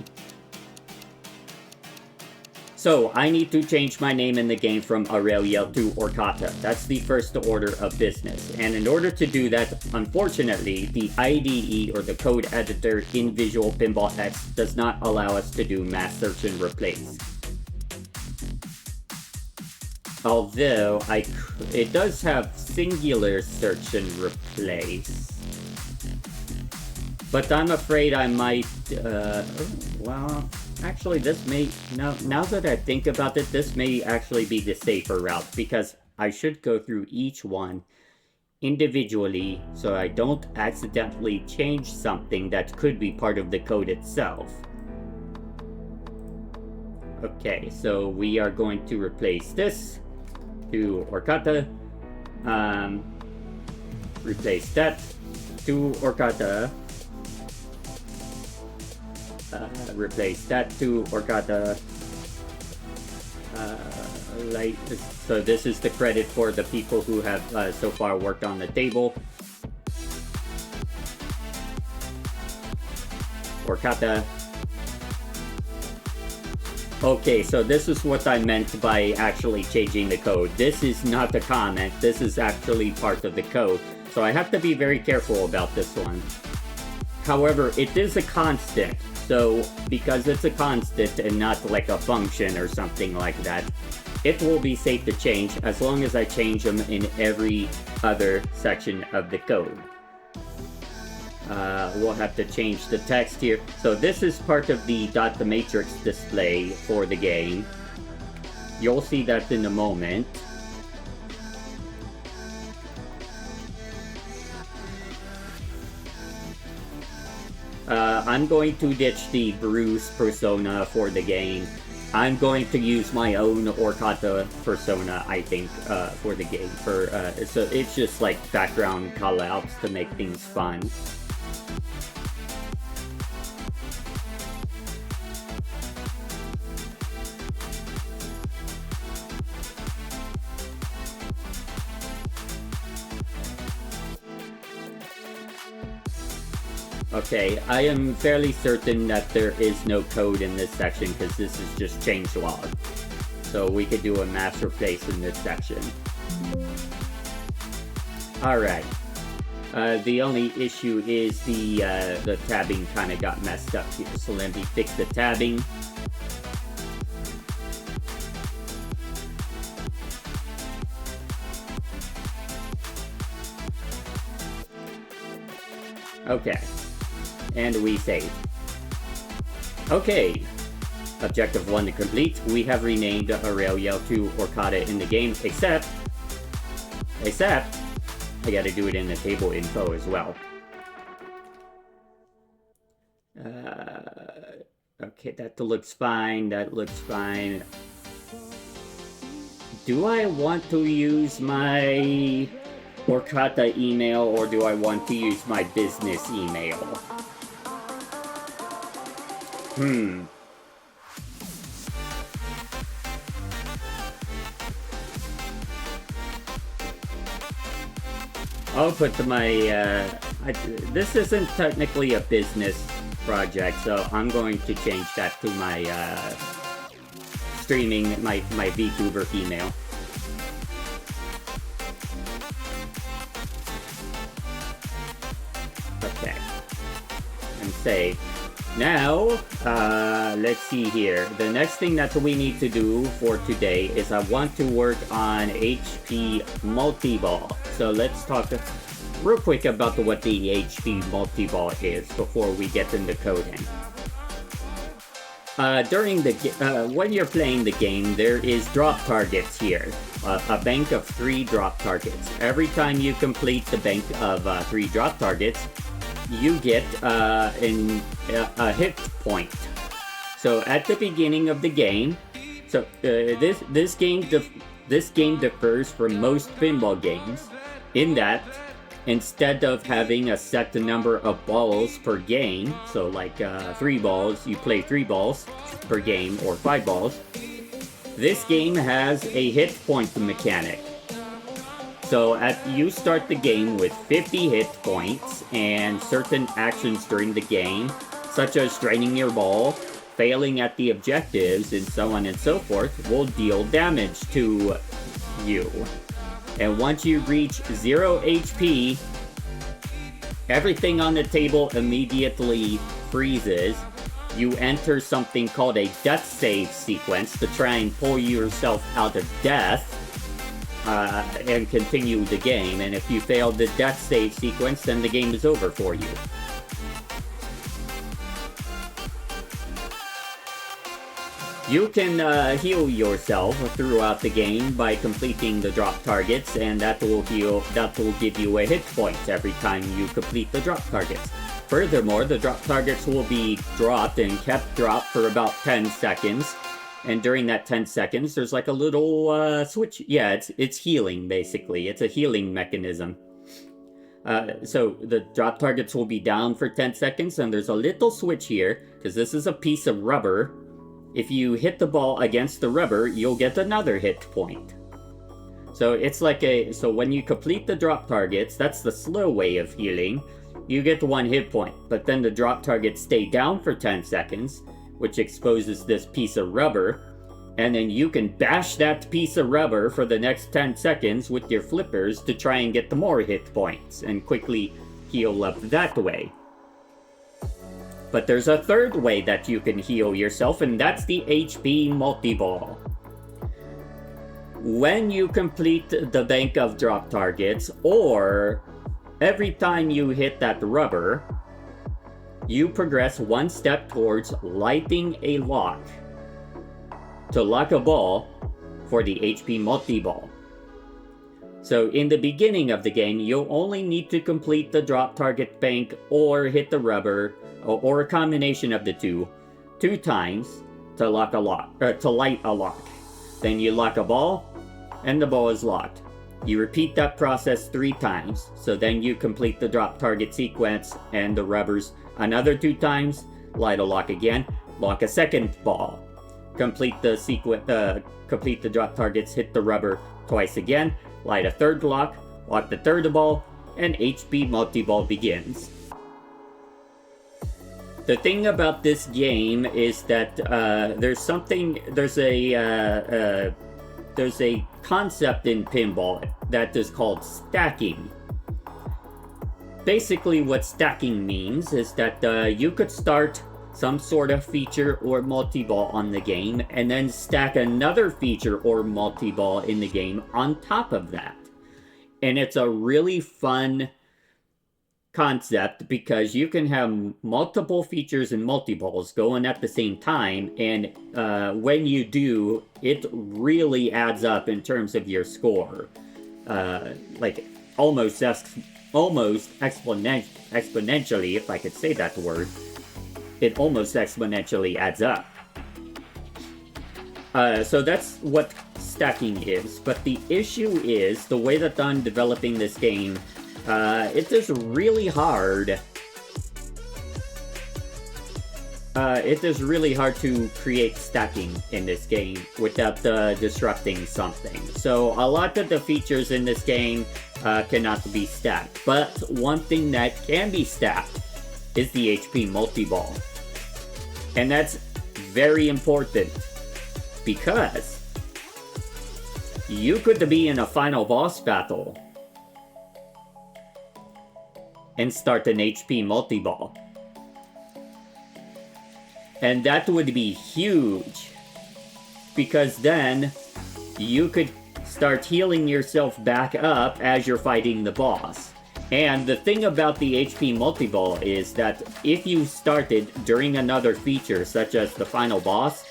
So I need to change my name in the game from Aureliel to Orcata. That's the first order of business. And in order to do that, unfortunately, the IDE or the code editor in Visual Pinball X does not allow us to do mass search and replace. Although it does have singular search and replace. But I'm afraid I might, well, actually this may, now that I think about it, this may actually be the safer route, because I should go through each one individually so I don't accidentally change something that could be part of the code itself. Okay, so we are going to replace this to Orcata, replace that to Orcata, replace that to Orcata. So this is the credit for the people who have so far worked on the table. Orcata. Okay, so this is what I meant by actually changing the code. This is not a comment, this is actually part of the code. So I have to be very careful about this one. However, it is a constant. So, because it's a constant and not like a function or something like that, it will be safe to change as long as I change them in every other section of the code. We'll have to change the text here. So this is part of the .the matrix display for the game. You'll see that in a moment. I'm going to ditch the Bruce persona for the game. I'm going to use my own Orcata persona, I think, for the game. So it's just like background callouts to make things fun. Okay, I am fairly certain that there is no code in this section because this is just changelog. So we could do a mass replace in this section. Alright. The only issue is the tabbing kind of got messed up here. So let me fix the tabbing. Okay. And we save. Okay. Objective 1 to complete. We have renamed Aurelio to Orcata in the game, except I gotta do it in the table info as well. Okay, that looks fine. That looks fine. Do I want to use my Orcata email or do I want to use my business email? I'll put my, this isn't technically a business project, so I'm going to change that to my, streaming, my VTuber email. Okay. And save. Now, let's see here. The next thing that we need to do for today is I want to work on HP Multiball. So let's talk real quick about what the HP Multiball is before we get into coding. During the when you're playing the game, there is drop targets here. A bank of 3 drop targets. Every time you complete the bank of 3 drop targets, you get a hit point. So at the beginning of the game, so this game differs from most pinball games in that instead of having a set number of balls per game, so like 3 balls, you play 3 balls per game or 5 balls. This game has a hit point mechanic. So you start the game with 50 hit points, and certain actions during the game, such as draining your ball, failing at the objectives, and so on and so forth, will deal damage to you. And once you reach 0 HP, everything on the table immediately freezes. You enter something called a death save sequence to try and pull yourself out of death. And continue the game, and if you fail the death save sequence, then the game is over for you. You can heal yourself throughout the game by completing the drop targets, and that will give you a hit point every time you complete the drop targets. Furthermore, the drop targets will be dropped and kept dropped for about 10 seconds. And during that 10 seconds, there's like a little switch. Yeah, it's healing, basically. It's a healing mechanism. So the drop targets will be down for 10 seconds, and there's a little switch here, because this is a piece of rubber. If you hit the ball against the rubber, you'll get another hit point. So it's like so when you complete the drop targets, that's the slow way of healing. You get 1 hit point, but then the drop targets stay down for 10 seconds, which exposes this piece of rubber, and then you can bash that piece of rubber for the next 10 seconds with your flippers to try and get the more hit points and quickly heal up that way. But there's a third way that you can heal yourself, and that's the HP Multiball. When you complete the bank of drop targets, or every time you hit that rubber, you progress 1 step towards lighting a lock to lock a ball for the HP Multiball. So in the beginning of the game, you'll only need to complete the drop target bank or hit the rubber, or a combination of the two 2 times to light a lock. Then you lock a ball, and the ball is locked. You repeat that process 3 times, so then you complete the drop target sequence and the rubbers another 2 times, light a lock again, lock a second ball, complete the drop targets, hit the rubber twice again, light a third lock the third ball, and HP Multiball begins. The thing about this game is that there's a concept in pinball that is called stacking. Basically what stacking means is that you could start some sort of feature or multi-ball on the game and then stack another feature or multi-ball in the game on top of that. And it's a really fun concept because you can have multiple features and multi-balls going at the same time, and when you do, it really adds up in terms of your score. Like almost exponentially, if I could say that word. It almost exponentially adds up. So that's what stacking is. But the issue is, the way that I'm developing this game, it is really hard. It is really hard to create stacking in this game without disrupting something. So a lot of the features in this game cannot be stacked. But one thing that can be stacked is the HP Multiball. And that's very important because you could be in a final boss battle and start an HP Multiball. And that would be huge, because then you could start healing yourself back up as you're fighting the boss. And the thing about the HP Multiball is that if you started during another feature, such as the final boss,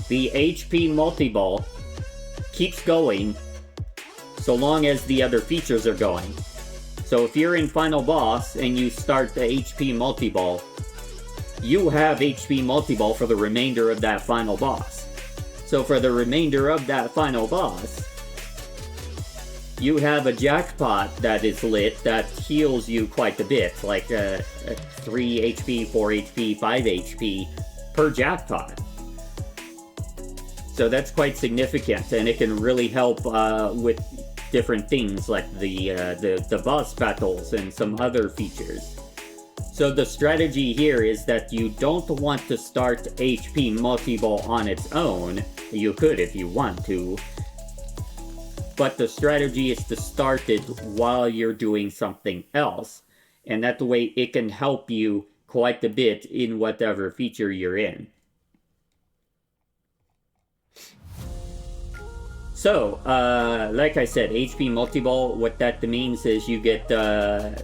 the HP Multiball keeps going so long as the other features are going. So if you're in final boss and you start the HP Multiball, you have HP Multiball for the remainder of that final boss. So for the remainder of that final boss, you have a jackpot that is lit that heals you quite a bit, like 3 HP, 4 HP, 5 HP per jackpot. So that's quite significant, and it can really help with different things like the boss battles and some other features. So the strategy here is that you don't want to start HP Multiball on its own. You could if you want to. But the strategy is to start it while you're doing something else. And that way it can help you quite a bit in whatever feature you're in. So, like I said, HP Multiball, what that means is you get the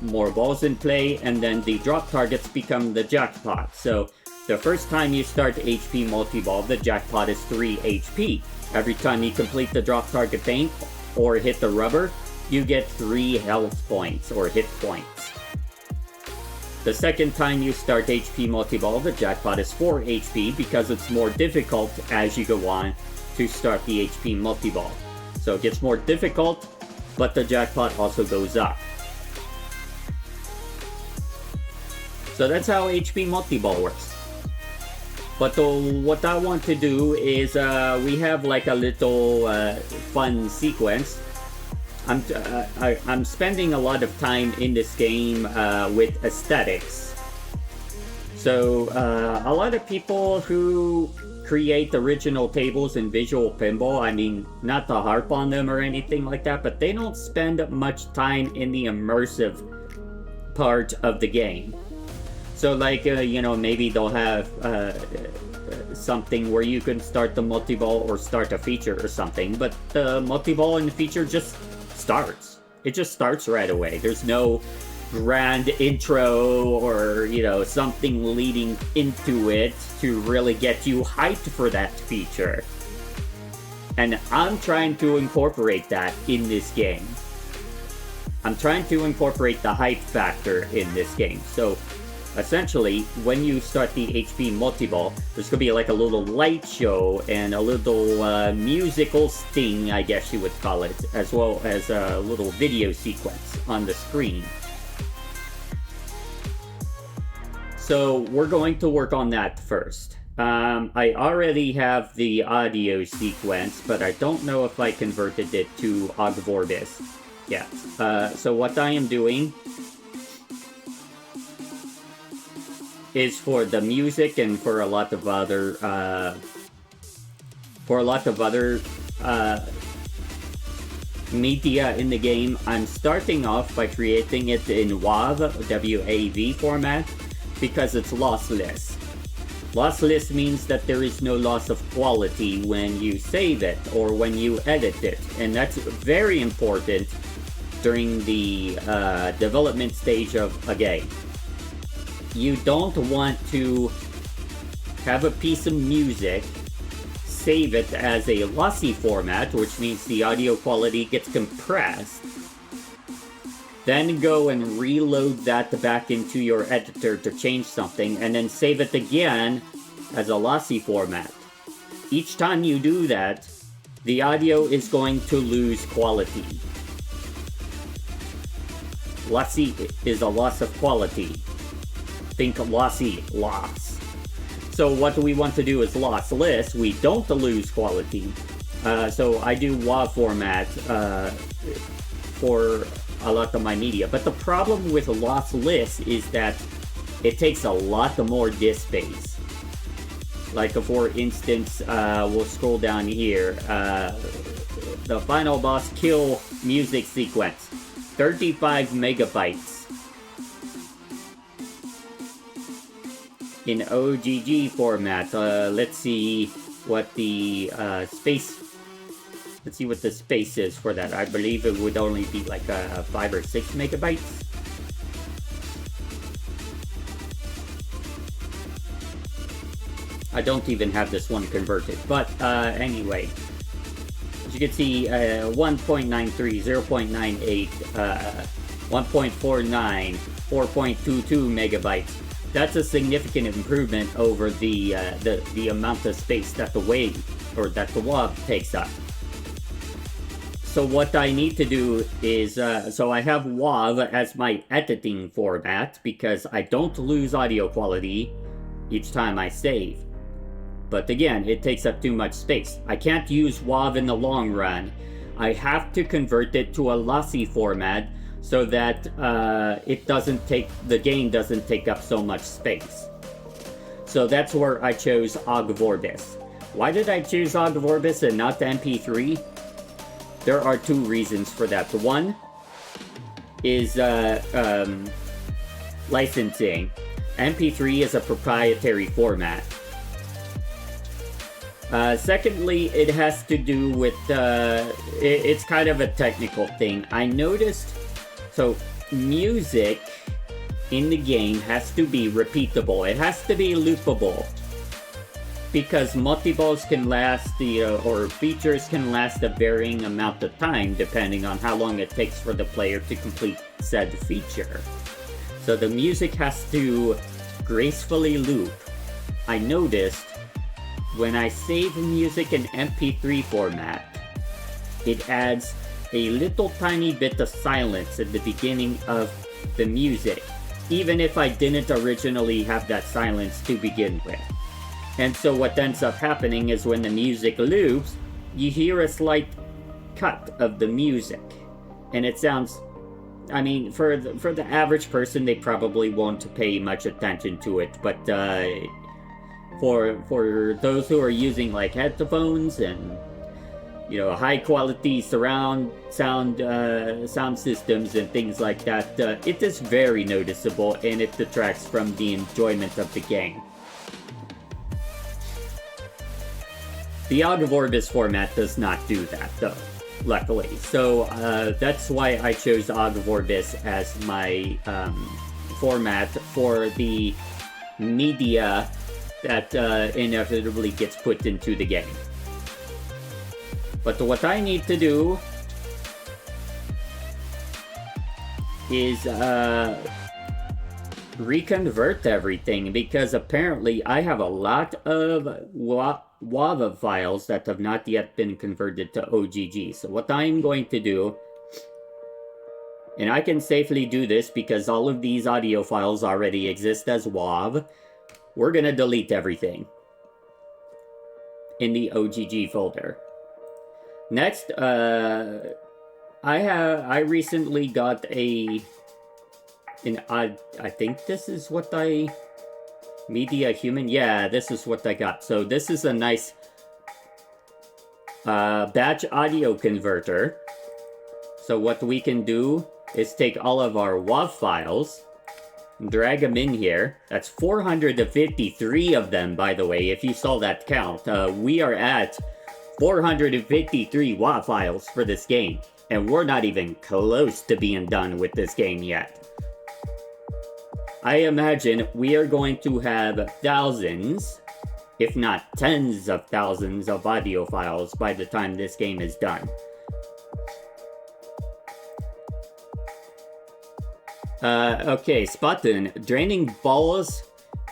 more balls in play, and then the drop targets become the jackpot. So the first time you start HP Multiball, the jackpot is 3 HP. Every time you complete the drop target paint or hit the rubber, you get 3 health points or hit points. The second time you start HP Multiball, the jackpot is 4 HP because it's more difficult as you go on to start the HP Multiball. So it gets more difficult, but the jackpot also goes up. So that's how HP Multiball works. But what I want to do is we have like a little fun sequence. I'm spending a lot of time in this game with aesthetics. So a lot of people who create original tables in visual pinball, I mean, not to harp on them or anything like that, but they don't spend much time in the immersive part of the game. So like, you know, maybe they'll have something where you can start the multi-ball or start a feature or something, but the multi-ball and the feature just starts. It just starts right away. There's no grand intro or, you know, something leading into it to really get you hyped for that feature. And I'm trying to incorporate that in this game. I'm trying to incorporate the hype factor in this game. So essentially, when you start the HP Multiball, there's gonna be like a little light show and a little musical sting, I guess you would call it, as well as a little video sequence on the screen. So we're going to work on that first. I already have the audio sequence, but I don't know if I converted it to Og Vorbis yet. So what I am doing is for the music and for a lot of other media in the game, I'm starting off by creating it in WAV, W-A-V format, because it's lossless. Lossless means that there is no loss of quality when you save it or when you edit it, and that's very important during the development stage of a game. You don't want to have a piece of music, save it as a lossy format, which means the audio quality gets compressed, then go and reload that back into your editor to change something, and then save it again as a lossy format. Each time you do that, the audio is going to lose quality. Lossy is a loss of quality. Think lossy, loss. So what we want to do is lossless. We don't lose quality. So I do WAV format for a lot of my media. But the problem with lossless is that it takes a lot more disk space. Like for instance, we'll scroll down here. The final boss kill music sequence. 35 megabytes. In OGG format. Let's see what the space. Let's see what the space is for that. I believe it would only be like 5 or 6 megabytes. I don't even have this one converted, but anyway, as you can see, 1.93, 0.98, 1.49, 4.22 megabytes. That's a significant improvement over the amount of space that the WAV or that the WAV takes up. So what I need to do is, so I have WAV as my editing format because I don't lose audio quality each time I save. But again, it takes up too much space. I can't use WAV in the long run. I have to convert it to a lossy format so that the game doesn't take up so much space. So that's where I chose Og Vorbis. Why did I choose Og Vorbis and not the MP3? There are two reasons for that. One is licensing. MP3 is a proprietary format. Secondly, it has to do with, it's kind of a technical thing. I noticed, so music in the game has to be repeatable. It has to be loopable. Because multiballs can last, or features can last a varying amount of time depending on how long it takes for the player to complete said feature. So the music has to gracefully loop. I noticed when I save music in MP3 format, it adds a little tiny bit of silence at the beginning of the music, even if I didn't originally have that silence to begin with. And so what ends up happening is when the music loops, you hear a slight cut of the music. And it sounds, I mean, for the average person, they probably won't pay much attention to it. But for those who are using like headphones and, you know, high quality surround sound systems and things like that, it is very noticeable and it detracts from the enjoyment of the game. The Og Vorbis format does not do that, though, luckily. So that's why I chose Og Vorbis as my format for the media that inevitably gets put into the game. But what I need to do is reconvert everything because apparently I have a lot of WAV files that have not yet been converted to OGG. So what I'm going to do, and I can safely do this because all of these audio files already exist as WAV, we're gonna delete everything in the OGG folder. Next, I recently got I think this is what Media Human, yeah, this is what I got. So this is a nice batch audio converter. So what we can do is take all of our WAV files, drag them in here. That's 453 of them, by the way, if you saw that count. We are at 453 WAV files for this game, and we're not even close to being done with this game yet. I imagine we are going to have thousands, if not tens of thousands of audio files by the time this game is done. Okay, Spotton, draining balls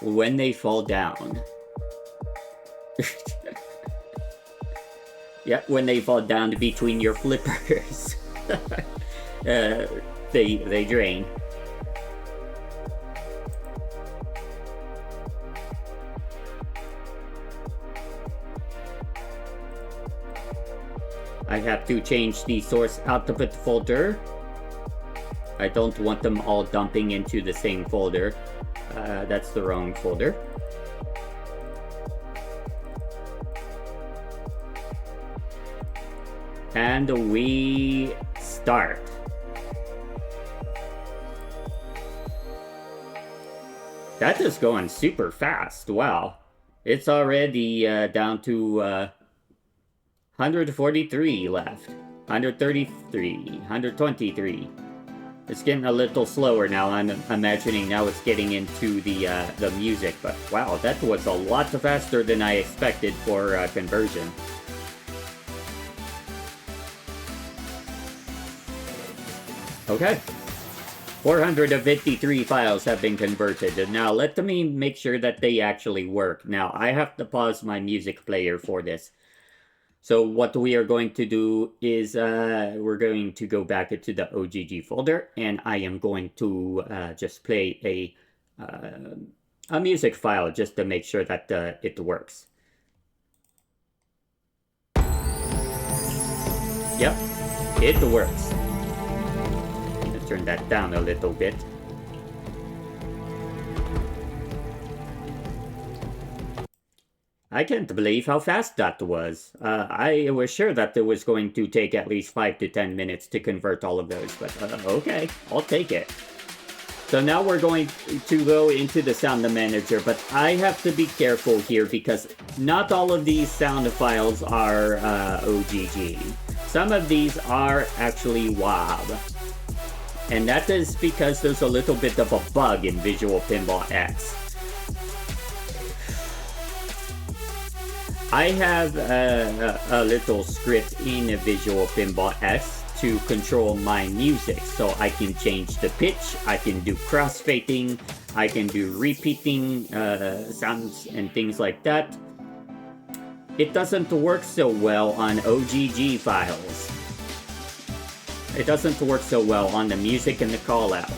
when they fall down. Yeah, when they fall down between your flippers. They drain. I have to change the source output folder. I don't want them all dumping into the same folder. That's the wrong folder. And we start. That is going super fast. Wow. It's already down to 143 left. 133, 123. It's getting a little slower now. I'm imagining now it's getting into the music, but wow, that was a lot faster than I expected for conversion. Okay, 453 files have been converted, and now let me make sure that they actually work. Now, I have to pause my music player for this. So what we are going to do is we're going to go back into the OGG folder, and I am going to just play a music file just to make sure that it works. Yep, it works. Let's turn that down a little bit. I can't believe how fast that was. I was sure that it was going to take at least 5 to 10 minutes to convert all of those, but okay, I'll take it. So now we're going to go into the sound manager, but I have to be careful here because not all of these sound files are OGG. Some of these are actually WAV. And that is because there's a little bit of a bug in Visual Pinball X. I have a little script in Visual Pinball X to control my music, so I can change the pitch, I can do crossfading, I can do repeating sounds and things like that. It doesn't work so well on OGG files. It doesn't work so well on the music and the callouts.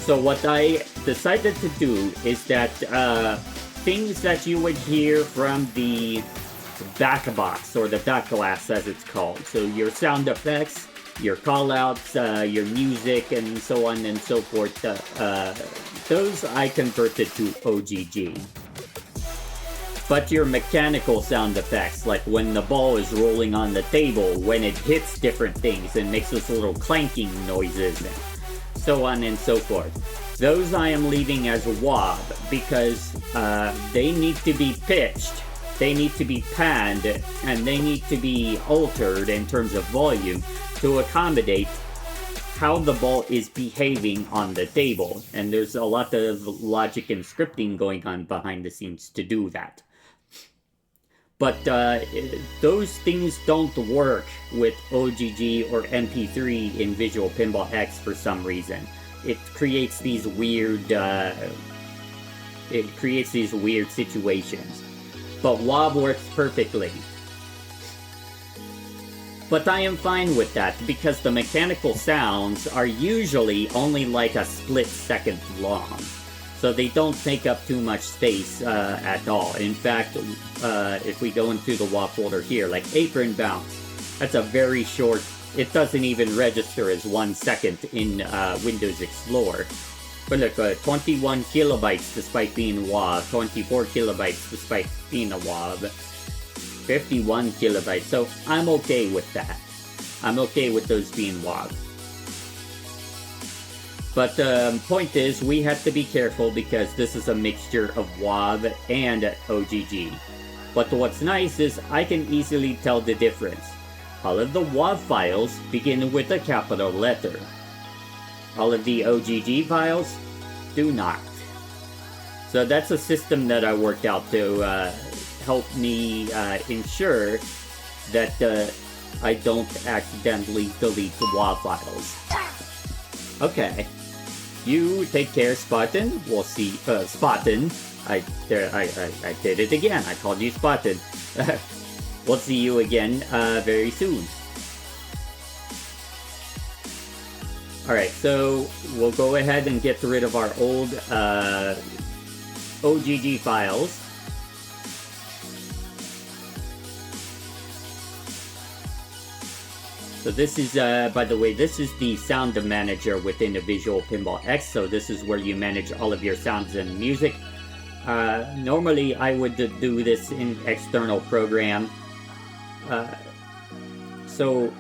So what I decided to do is that things that you would hear from the back box, or the back glass as it's called. So your sound effects, your callouts, your music, and so on and so forth, those I converted to OGG. But your mechanical sound effects, like when the ball is rolling on the table, when it hits different things and makes those little clanking noises, and so on and so forth, those I am leaving as WAV because they need to be pitched, they need to be panned, and they need to be altered in terms of volume to accommodate how the ball is behaving on the table. And there's a lot of logic and scripting going on behind the scenes to do that. But those things don't work with OGG or MP3 in Visual Pinball X for some reason. it creates these weird situations. But wob works perfectly. But I am fine with that because the mechanical sounds are usually only like a split second long. So they don't take up too much space at all. In fact, if we go into the WAP folder here, like Apron Bounce, that's a very short, it doesn't even register as 1 second in Windows Explorer. But look, 21 kilobytes despite being WAV, 24 kilobytes despite being a WAV, 51 kilobytes, so I'm okay with that. I'm okay with those being WAV. But the point is, we have to be careful because this is a mixture of WAV and OGG. But what's nice is I can easily tell the difference. All of the WAV files begin with a capital letter. All of the OGG files do not. So that's a system that I worked out to help me ensure that I don't accidentally delete the WAV files. Okay. You take care, Spartan. We'll see. Spartan. I did it again. I called you Spartan. We'll see you again very soon. Alright, so we'll go ahead and get rid of our old OGG files. So this is, by the way, this is the sound manager within the Visual Pinball X. So this is where you manage all of your sounds and music. Normally I would do this in external program. So,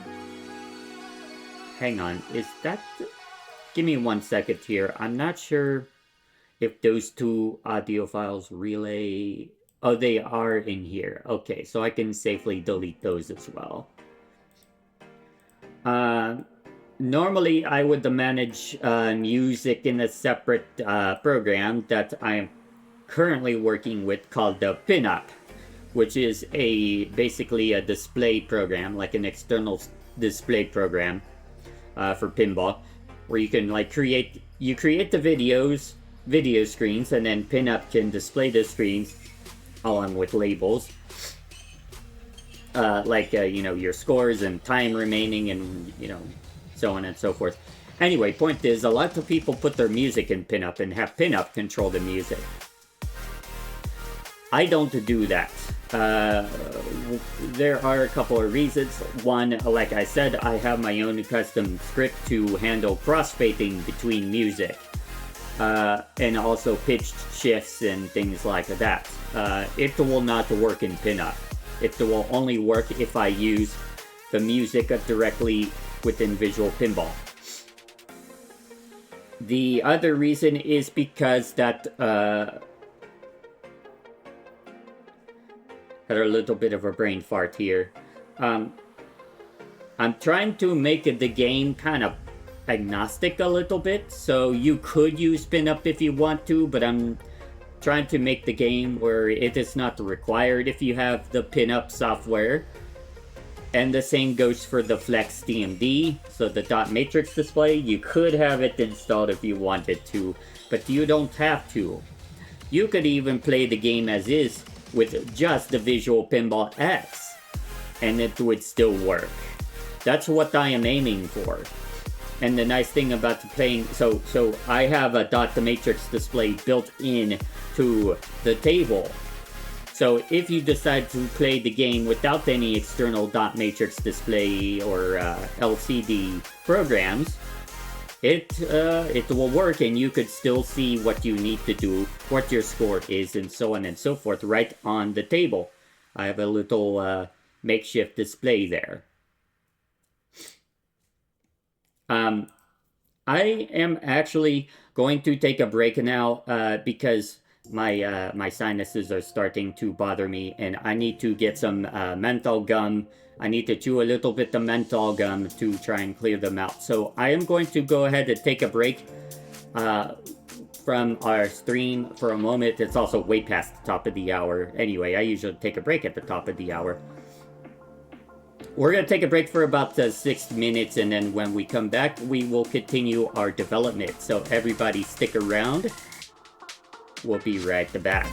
hang on, is that... Give me 1 second here. I'm not sure if those two audio files relay... Oh, they are in here. Okay, so I can safely delete those as well. Normally I would manage music in a separate program that I'm currently working with called the Pinup, which is basically a display program, like an external display program for pinball, where you can like create the video screens, and then Pinup can display the screens along with labels. You know, your scores and time remaining and, you know, so on and so forth. Anyway, point is, a lot of people put their music in Pinup and have Pinup control the music. I don't do that. There are a couple of reasons. One, like I said, I have my own custom script to handle crossfading between music. And also pitched shifts and things like that. It will not work in Pinup. It will only work if I use the music directly within Visual Pinball. The other reason is because that had a little bit of a brain fart here. I'm trying to make the game kind of agnostic a little bit, so you could use Pinup if you want to, but I'm trying to make the game where it is not required if you have the Pinup software. And the same goes for the Flex DMD, so the dot matrix display. You could have it installed if you wanted to, but you don't have to. You could even play the game as is with just the Visual Pinball X, and it would still work. That's what I am aiming for. And the nice thing about the playing, so I have a dot matrix display built in to the table. So if you decide to play the game without any external dot matrix display or LCD programs, it will work, and you could still see what you need to do, what your score is, and so on and so forth, right on the table. I have a little makeshift display there. I am actually going to take a break now because my sinuses are starting to bother me, and I need to get some menthol gum. I need to chew a little bit of menthol gum to try and clear them out. So I am going to go ahead and take a break from our stream for a moment. It's also way past the top of the hour. Anyway, I usually take a break at the top of the hour. We're gonna take a break for about 6 minutes, and then when we come back, we will continue our development. So everybody stick around. We'll be right back.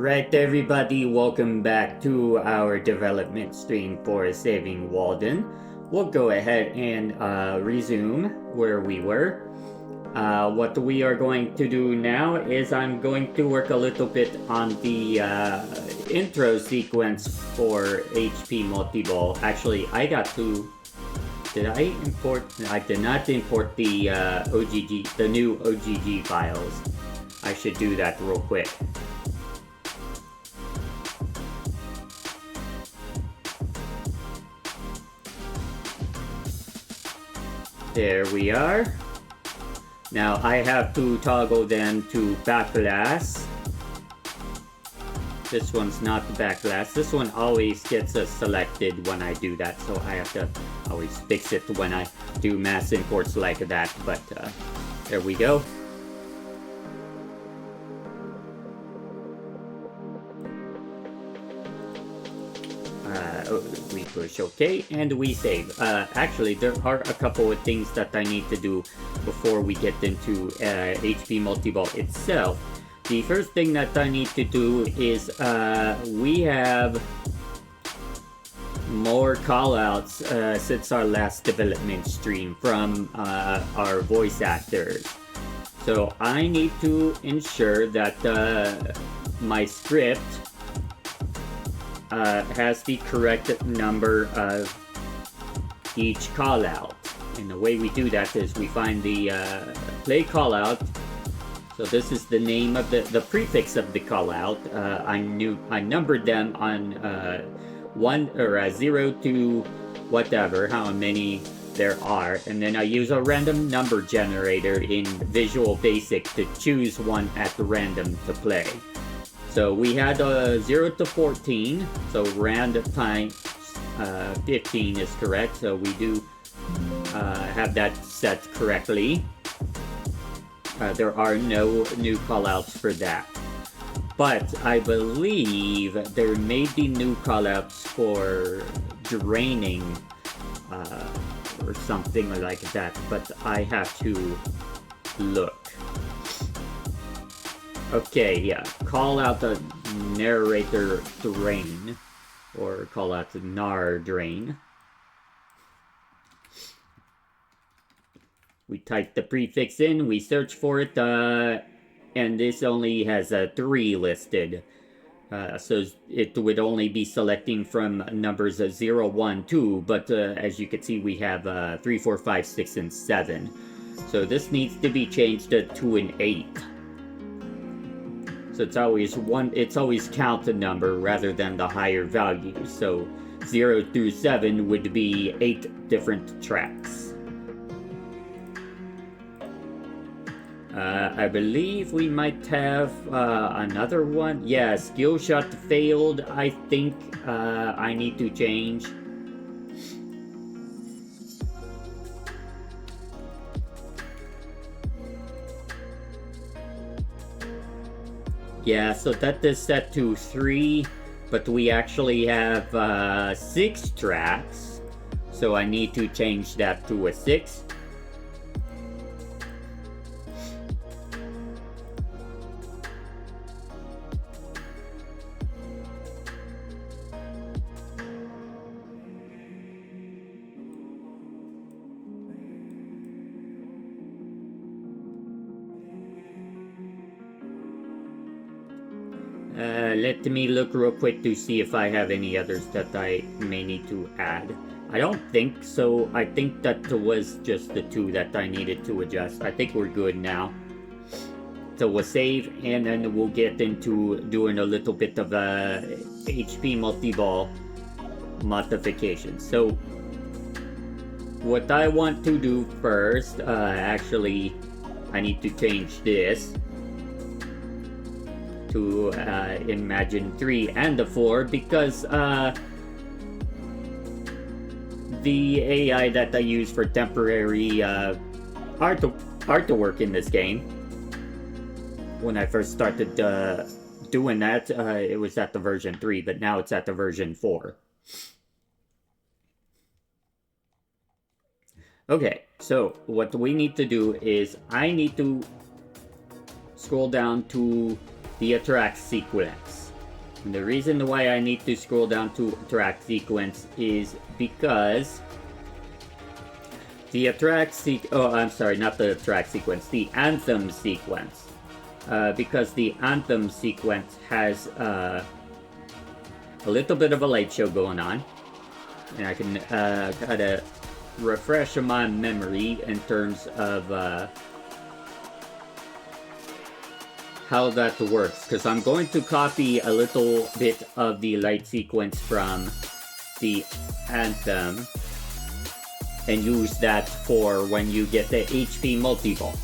Alright everybody, welcome back to our development stream for Saving Wallden. We'll go ahead and resume where we were. What we are going to do now is I'm going to work a little bit on the intro sequence for HP Multiball. Actually, I got to... Did I import? I did not import the the new OGG files. I should do that real quick. There we are. Now I have to toggle them to backglass. This one's not backglass. This one always gets selected when I do that, so I have to always fix it when I do mass imports like that, but there we go. We push OK, and we save. Actually, there are a couple of things that I need to do before we get into HP Multiball itself. The first thing that I need to do is we have more callouts since our last development stream from our voice actors. So I need to ensure that my script has the correct number of each callout. And the way we do that is we find the play callout. So this is the name of the prefix of the callout. I numbered them on 1 or 0 to whatever, how many there are, and then I use a random number generator in Visual Basic to choose one at random to play. So we had 0 to 14, so random times 15 is correct, so we do have that set correctly. There are no new callouts for that. But I believe there may be new callouts for draining or something like that, but I have to look. Okay, yeah, call out the narrator drain, or call out the nar drain. We type the prefix in, we search for it, and this only has 3 listed. So it would only be selecting from numbers 0, 1, 2, but as you can see we have 3, 4, 5, 6, and 7. So this needs to be changed to an 8. So it's always count a number rather than the higher value. So 0 through 7 would be 8 different tracks. I believe we might have another one. Yeah, skill shot failed. I think I need to change. Yeah, so that is set to 3, but we actually have 6 tracks. So I need to change that to a 6. Let me look real quick to see if I have any others that I may need to add. I don't think so. I think that was just the 2 that I needed to adjust. I think we're good now. So we'll save, and then we'll get into doing a little bit of HP Multiball modification. So what I want to do first, actually, I need to change this to Imagine 3 and the 4, because the AI that I use for temporary artwork in this game, when I first started doing that, it was at the version 3, but now it's at the version 4. Okay, so what we need to do is I need to scroll down to the attract sequence. And the reason why I need to scroll down to track sequence is because the anthem sequence. Because the anthem sequence has a little bit of a light show going on. And I can kind of refresh my memory in terms of how that works, because I'm going to copy a little bit of the light sequence from the anthem and use that for when you get the HP Multiball.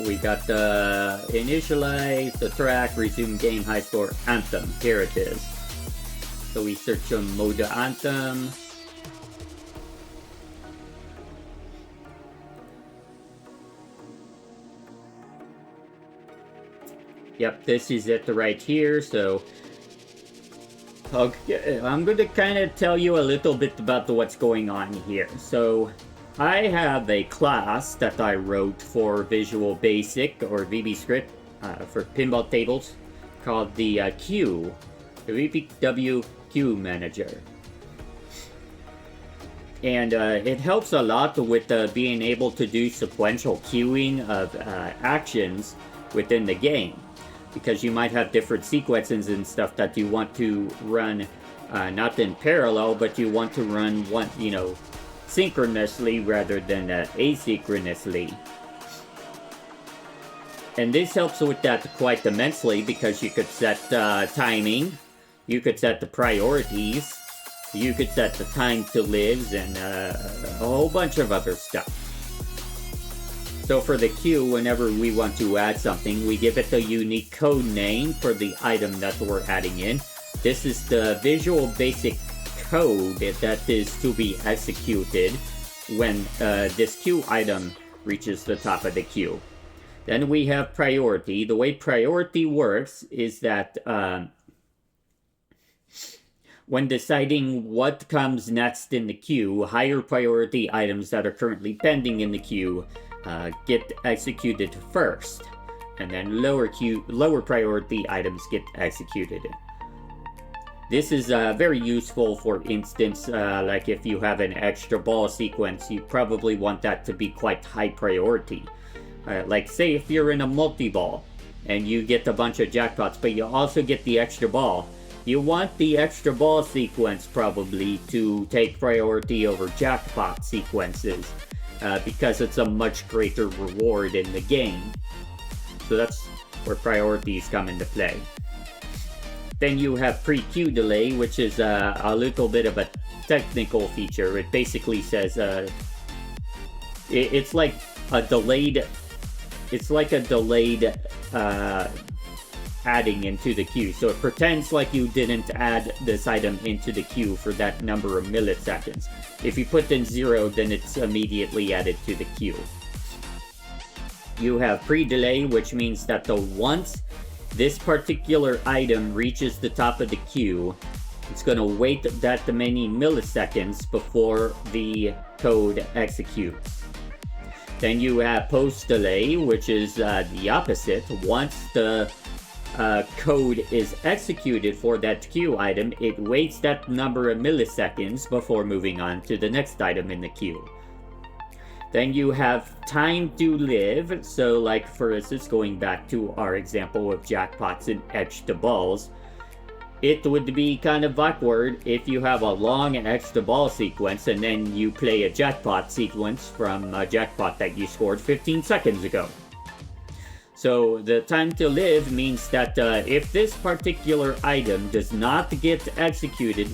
We got the initialize, the track, resume game, high score, anthem. Here it is. So we search on mode anthem. Yep, this is it right here. So okay, I'm going to kind of tell you a little bit about what's going on here. So I have a class that I wrote for Visual Basic or VBScript for pinball tables called the Q, the VPW Queue Manager. And it helps a lot with being able to do sequential queuing of actions within the game. Because you might have different sequences and stuff that you want to run not in parallel, but you want to run one, synchronously rather than asynchronously. And this helps with that quite immensely because you could set timing, you could set the priorities, you could set the time to lives, and a whole bunch of other stuff. So for the queue, whenever we want to add something, we give it a unique code name for the item that we're adding in. This is the Visual Basic code that is to be executed when this queue item reaches the top of the queue. Then we have priority. The way priority works is that when deciding what comes next in the queue, higher priority items that are currently pending in the queue get executed first, and then lower priority items get executed. This is very useful, for instance, like if you have an extra ball sequence, you probably want that to be quite high priority. Like say if you're in a multi-ball and you get a bunch of jackpots, but you also get the extra ball, you want the extra ball sequence probably to take priority over jackpot sequences. Because it's a much greater reward in the game. So that's where priorities come into play. Then you have pre-queue delay, which is a little bit of a technical feature. It basically says it's like a delayed adding into the queue. So it pretends like you didn't add this item into the queue for that number of milliseconds. If you put in 0, then it's immediately added to the queue. You have pre-delay, which means that once this particular item reaches the top of the queue, it's going to wait that many milliseconds before the code executes. Then you have post-delay, which is the opposite. Once the code is executed for that queue item, it waits that number of milliseconds before moving on to the next item in the queue. Then you have time to live. So like for instance, going back to our example of jackpots and extra balls, it would be kind of awkward if you have a long extra ball sequence and then you play a jackpot sequence from a jackpot that you scored 15 seconds ago. So the time to live means that if this particular item does not get executed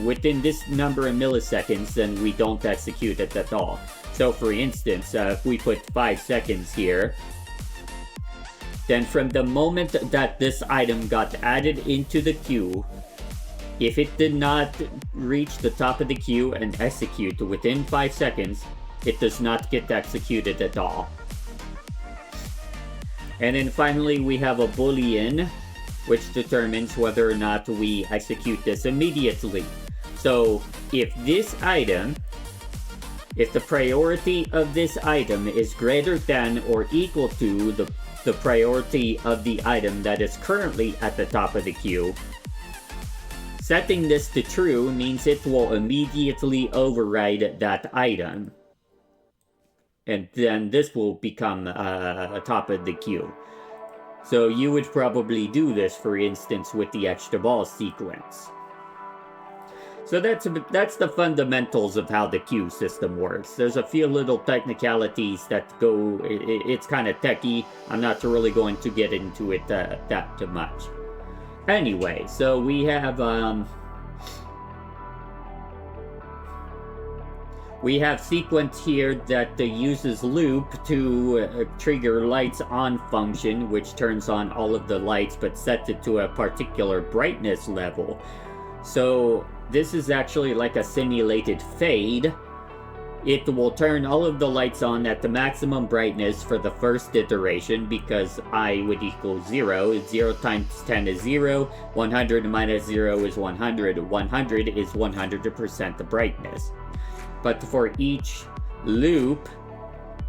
within this number of milliseconds, then we don't execute it at all. So for instance, if we put 5 seconds here, then from the moment that this item got added into the queue, if it did not reach the top of the queue and execute within 5 seconds, it does not get executed at all. And then finally we have a boolean, which determines whether or not we execute this immediately. So if this item If the priority of this item is greater than or equal to the priority of the item that is currently at the top of the queue, setting this to true means it will immediately override that item. And then this will become top of the queue. So you would probably do this, for instance, with the extra ball sequence. So that's the fundamentals of how the queue system works. There's a few little technicalities that go, it's kind of techy. I'm not really going to get into it that too much. Anyway, so we have sequence here that uses loop to trigger lights on function, which turns on all of the lights but sets it to a particular brightness level. So this is actually like a simulated fade. It will turn all of the lights on at the maximum brightness for the first iteration because I would equal 0. 0 times 10 is 0. 100 minus 0 is 100. 100 is 100% the brightness. But for each loop,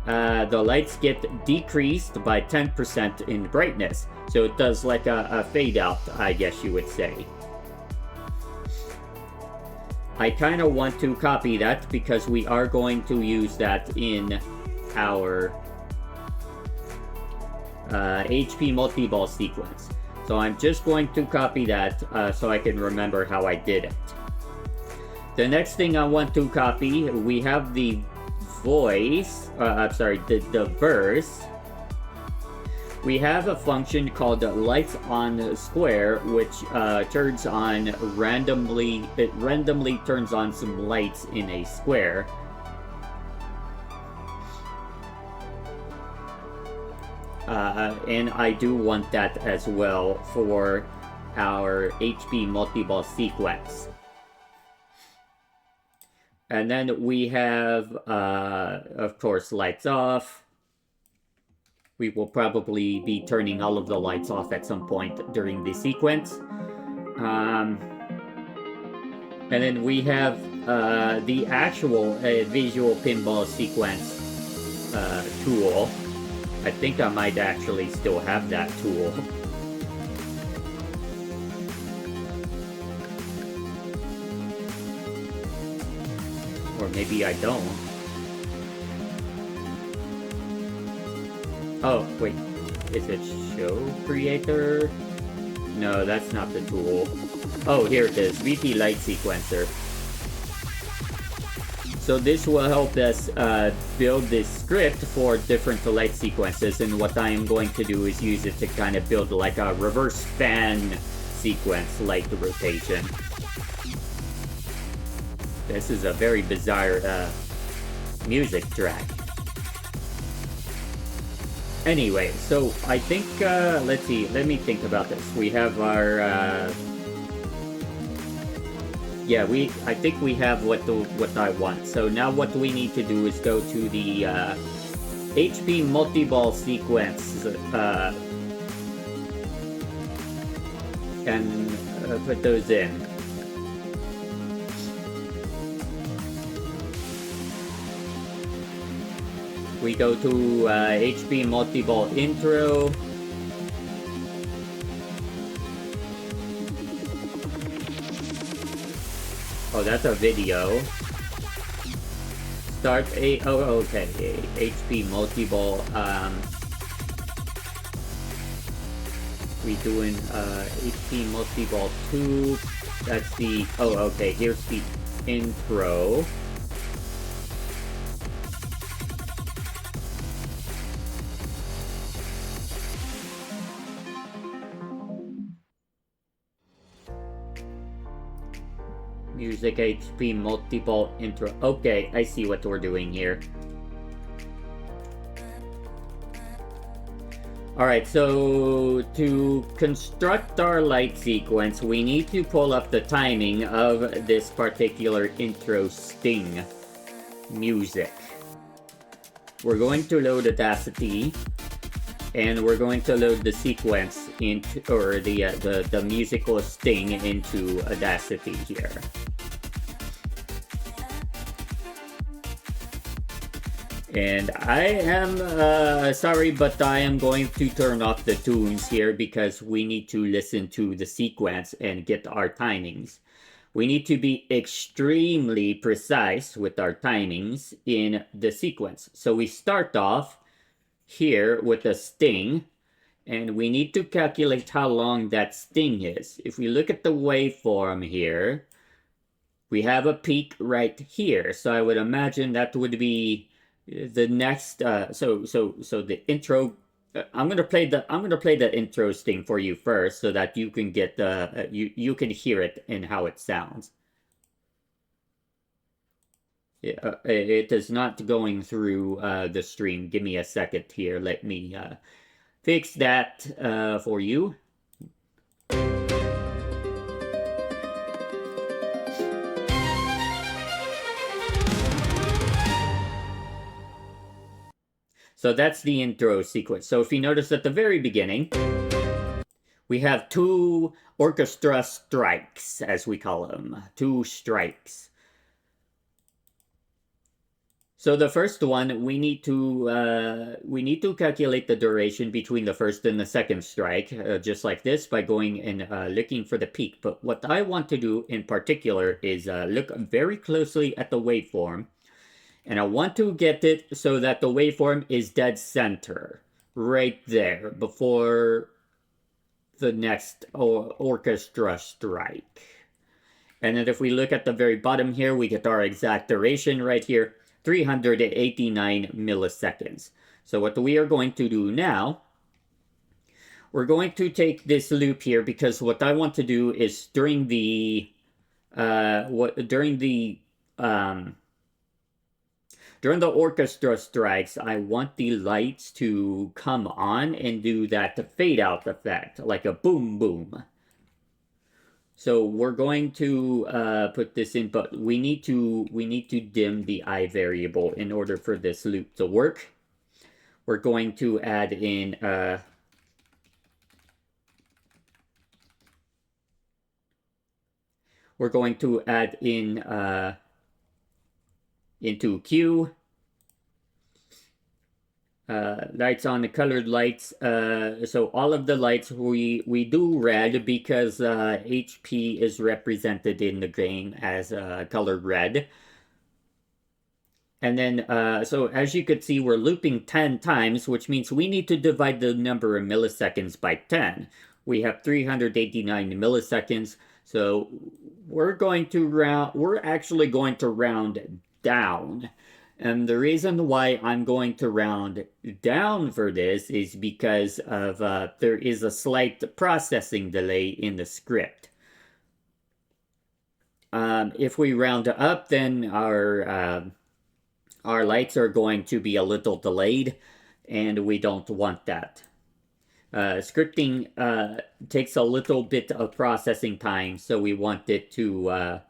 the lights get decreased by 10% in brightness. So it does like a fade out, I guess you would say. I kind of want to copy that because we are going to use that in our HP Multiball sequence. So I'm just going to copy that so I can remember how I did it. The next thing I want to copy, we have the voice, the verse. We have a function called lights on square, which turns on randomly. It randomly turns on some lights in a square. And I do want that as well for our HP Multiball sequence. And then we have, of course, lights off. We will probably be turning all of the lights off at some point during the sequence. And then we have the actual visual pinball sequence tool. I think I might actually still have that tool. Or maybe I don't. Oh, wait. Is it show creator? No, that's not the tool. Oh, here it is. VP Light Sequencer. So this will help us build this script for different light sequences, and what I am going to do is use it to kind of build like a reverse fan sequence light rotation. This is a very bizarre music track. Anyway, so I think, let's see, let me think about this. We have our, I think we have what I want. So now what we need to do is go to the HP Multiball sequence and put those in. We go to HP Multiball intro. Oh, that's a video. Start a okay. HP Multiball. We doing HP Multiball 2. That's the okay. Here's the intro. Music HP Multiball intro. Okay, I see what we're doing here. Alright, so to construct our light sequence, we need to pull up the timing of this particular intro sting music. We're going to load Audacity, and we're going to load the sequence into, or the musical sting into Audacity here. And I am sorry, but I am going to turn off the tunes here because we need to listen to the sequence and get our timings. We need to be extremely precise with our timings in the sequence. So we start off here with a sting, and we need to calculate how long that sting is. If we look at the waveform here, we have a peak right here. So I would imagine that would be the next so the intro. I'm gonna play the intro sting for you first so that you can get the you can hear it and how it sounds. It is not going through the stream. Give me a second here. Let me fix that for you. So that's the intro sequence. So if you notice at the very beginning, we have two orchestra strikes, as we call them. Two strikes. So the first one, we need to calculate the duration between the first and the second strike, just like this, by going and looking for the peak. But what I want to do in particular is look very closely at the waveform. And I want to get it so that the waveform is dead center, right there, before the next orchestra strike. And then if we look at the very bottom here, we get our exact duration right here, 389 milliseconds. So what we are going to do now, we're going to take this loop here because what I want to do is during the orchestra strikes, I want the lights to come on and do that fade out effect, like a boom boom. So we're going to put this in, but we need to dim the I variable in order for this loop to work. We're going to add in into Q. Lights on the colored lights. So all of the lights we do red because HP is represented in the game as colored red. And then, so as you could see, we're looping 10 times, which means we need to divide the number of milliseconds by 10. We have 389 milliseconds, so we're actually going to round down. And the reason why I'm going to round down for this is because of there is a slight processing delay in the script. If we round up, then our lights are going to be a little delayed, and we don't want that. Scripting takes a little bit of processing time, so we want it to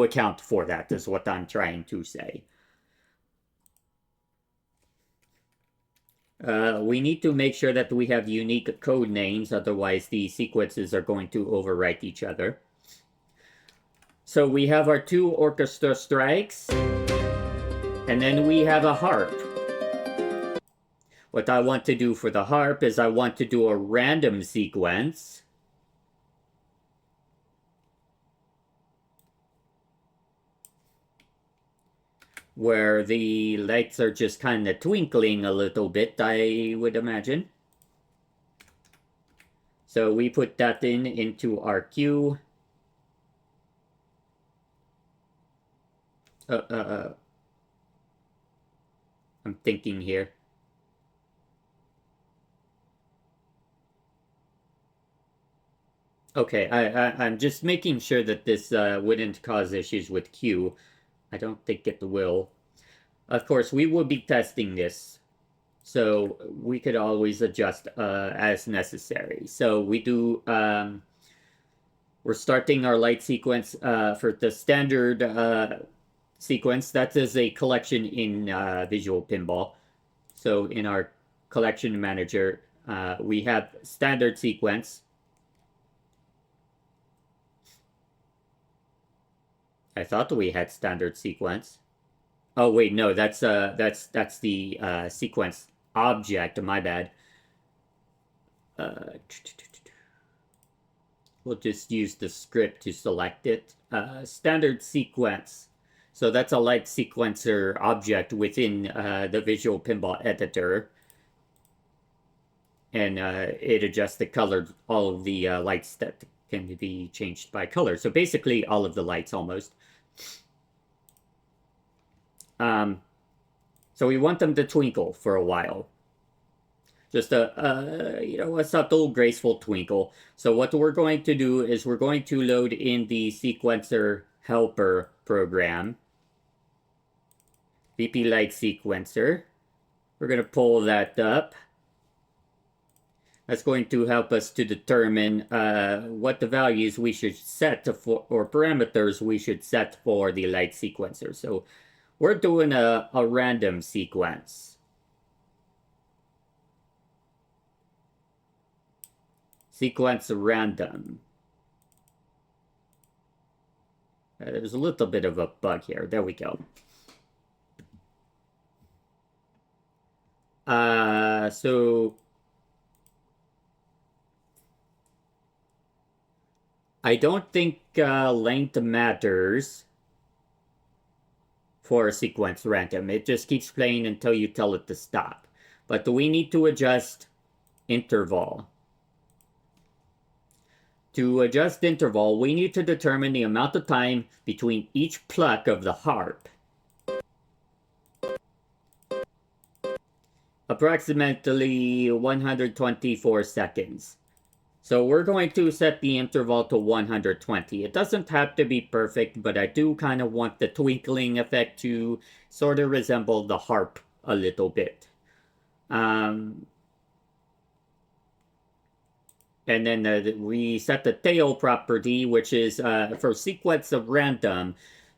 account for that, is what I'm trying to say. We need to make sure that we have unique code names, otherwise the sequences are going to overwrite each other. So we have our two orchestra strikes, and then we have a harp. What I want to do for the harp is I want to do a random sequence. Where the lights are just kind of twinkling a little bit, I would imagine. So we put that into our queue. I'm thinking here. Okay, I'm just making sure that this wouldn't cause issues with Q. I don't think it will. Of course, we will be testing this, so we could always adjust as necessary. So we do, we're starting our light sequence for the standard sequence. That is a collection in Visual Pinball. So in our collection manager, we have standard sequence. I thought we had standard sequence. Oh wait, no, that's the sequence object. My bad. We'll just use the script to select it. Standard sequence. So that's a light sequencer object within the Visual Pinball editor. And it adjusts the color, all of the lights that can be changed by color. So basically all of the lights almost. So we want them to twinkle for a while. Just a subtle, graceful twinkle. So what we're going to do is we're going to load in the sequencer helper program. VP Light Sequencer. We're going to pull that up. That's going to help us to determine what the values we should set for, or parameters we should set for the light sequencer. So we're doing a random sequence. Sequence random. There's a little bit of a bug here. There we go. So I don't think length matters for a sequence random. It just keeps playing until you tell it to stop. But we need to adjust interval. To adjust interval, we need to determine the amount of time between each pluck of the harp. Approximately 124 seconds. So we're going to set the interval to 120. It doesn't have to be perfect, but I do kind of want the twinkling effect to sort of resemble the harp a little bit. And then we set the tail property, which is for sequence of random,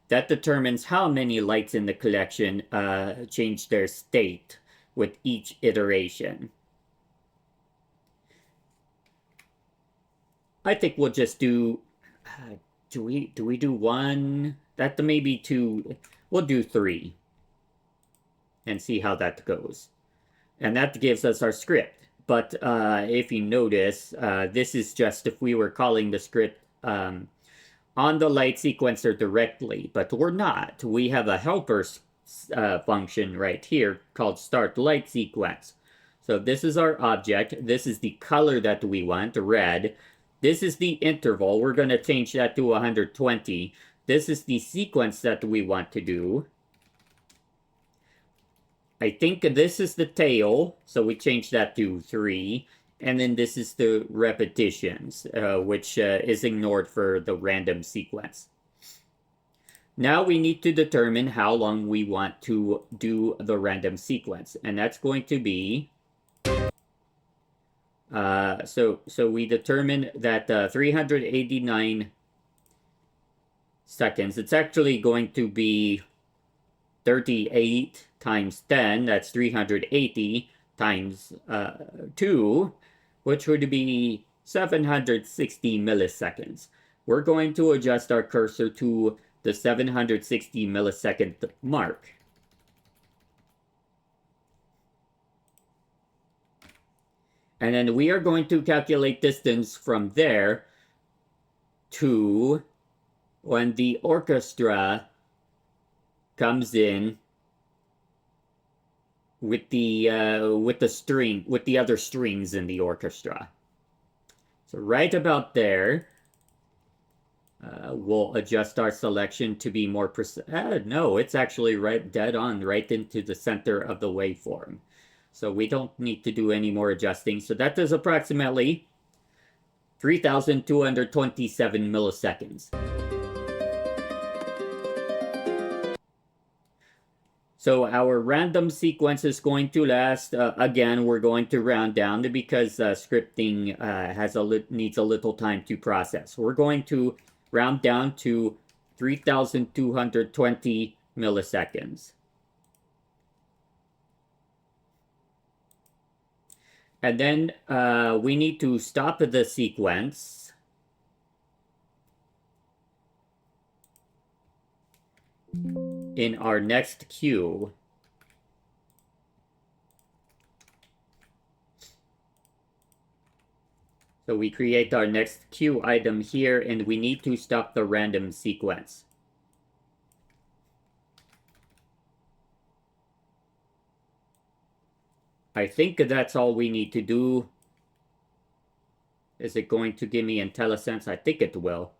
that determines how many lights in the collection change their state with each iteration. I think we'll just do. Do we do one? That maybe two. We'll do 3, and see how that goes. And that gives us our script. But if you notice, this is just if we were calling the script on the light sequencer directly, but we're not. We have a helper function right here called start light sequence. So this is our object. This is the color that we want, red. This is the interval. We're going to change that to 120. This is the sequence that we want to do. I think this is the tail, so we change that to 3. And then this is the repetitions, which is ignored for the random sequence. Now we need to determine how long we want to do the random sequence. And that's going to be... So we determine that 389 seconds. It's actually going to be 38 times 10, that's 380 times 2, which would be 760 milliseconds. We're going to adjust our cursor to the 760 millisecond mark. And then we are going to calculate distance from there to when the orchestra comes in with the other strings in the orchestra. So right about there, we'll adjust our selection to be more precise. No, it's actually right dead on, right into the center of the waveform. So we don't need to do any more adjusting. So that is approximately 3,227 milliseconds. So our random sequence is going to last, again, we're going to round down because scripting needs a little time to process. We're going to round down to 3,220 milliseconds. And then we need to stop the sequence. in our next queue, so we create our next queue item here, and we need to stop the random sequence. I think that's all we need to do. Is it going to give me IntelliSense? I think it will.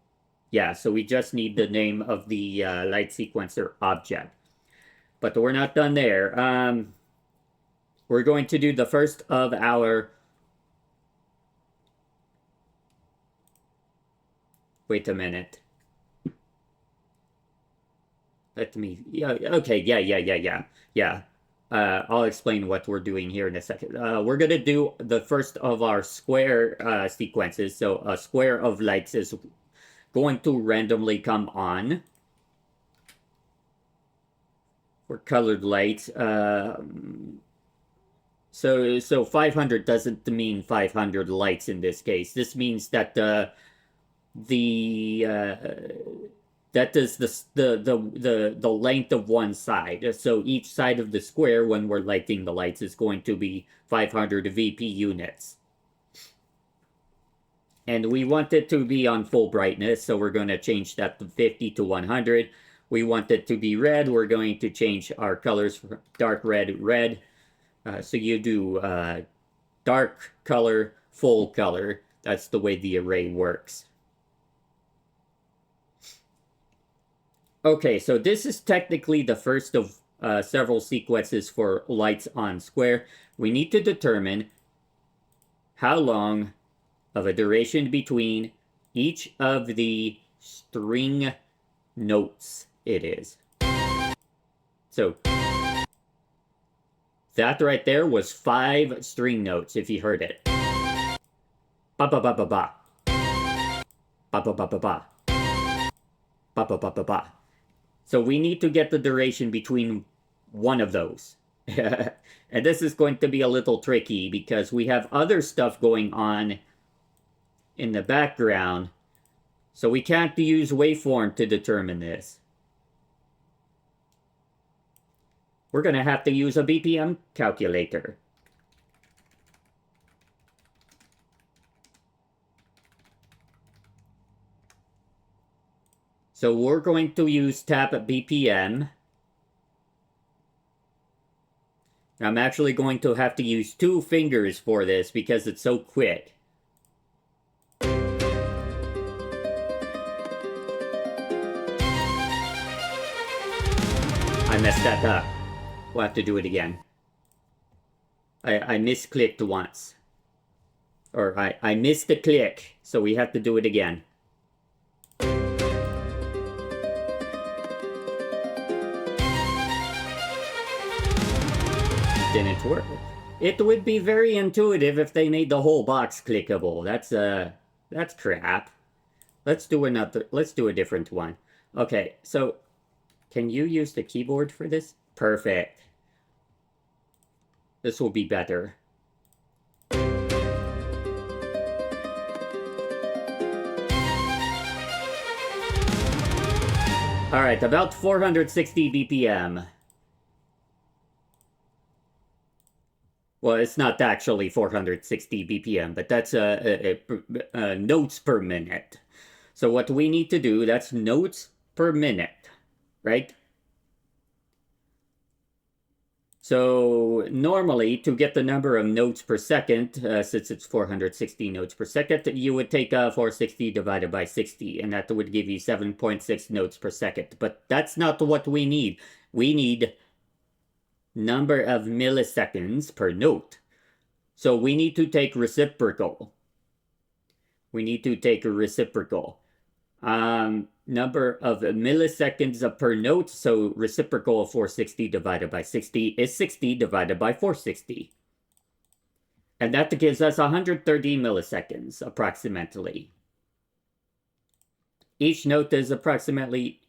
Yeah, so we just need the name of the light sequencer object. But we're not done there. We're going to do the first of our... Wait a minute. Let me... Yeah, okay, yeah. I'll explain what we're doing here in a second. We're gonna do the first of our square sequences. So a square of lights is going to randomly come on for colored lights. So 500 doesn't mean 500 lights in this case. This means that that is the length of one side. So each side of the square, when we're lighting the lights, is going to be 500 VP units. And we want it to be on full brightness, so we're going to change that to 50 to 100. We want it to be red. We're going to change our colors from dark red, red. So you do dark color, full color. That's the way the array works. Okay, so this is technically the first of several sequences for lights on square. We need to determine how long of a duration between each of the string notes it is. So that right there was 5 string notes, if you heard it. Ba ba ba ba ba. Ba ba ba ba ba. Ba ba ba ba ba. So we need to get the duration between one of those. And this is going to be a little tricky because we have other stuff going on in the background. So we can't use waveform to determine this. We're going to have to use a BPM calculator. So we're going to use tap BPM. I'm actually going to have to use 2 fingers for this because it's so quick. I messed that up. We'll have to do it again. I misclicked once. Or I missed the click, so we have to do it again. Didn't work. It would be very intuitive if they made the whole box clickable. That's crap. Let's do a different one. Okay, so can you use the keyboard for this? Perfect. This will be better. Alright, about 460 BPM. Well, it's not actually 460 BPM, but that's notes per minute. So what we need to do, that's notes per minute, right? So normally, to get the number of notes per second, since it's 460 notes per second, you would take 460 divided by 60, and that would give you 7.6 notes per second. But that's not what we need. We need number of milliseconds per note. So we need to take reciprocal. We need to take a reciprocal. Number of milliseconds per note, so reciprocal of 460 divided by 60 is 60 divided by 460. And that gives us 130 milliseconds, approximately. Each note is approximately...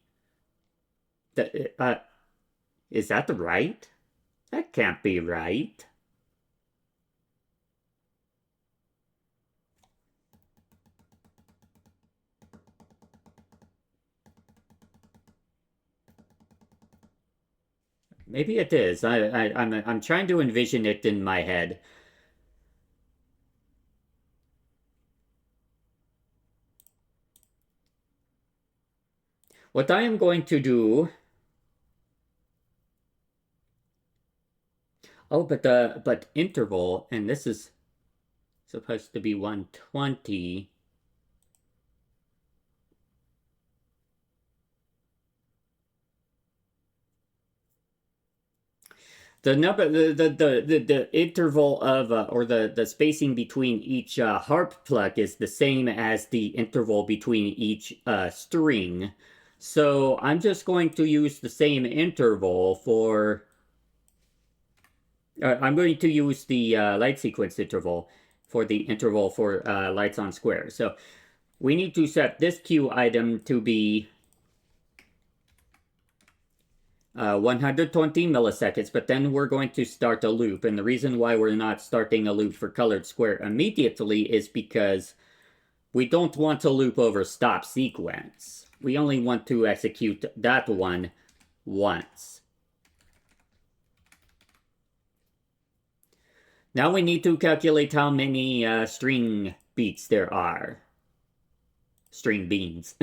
is that right? That can't be right. Maybe it is. I'm trying to envision it in my head. What I am going to do. Oh, but interval, and this is supposed to be 120. The number, the interval of, or the spacing between each harp pluck is the same as the interval between each string. So I'm just going to use the same interval for. I'm going to use the light sequence interval for the interval for lights on square. So we need to set this cue item to be 120 milliseconds, but then we're going to start a loop. And the reason why we're not starting a loop for colored square immediately is because we don't want to loop over stop sequence. We only want to execute that one once. Now we need to calculate how many string beats there are. String beans.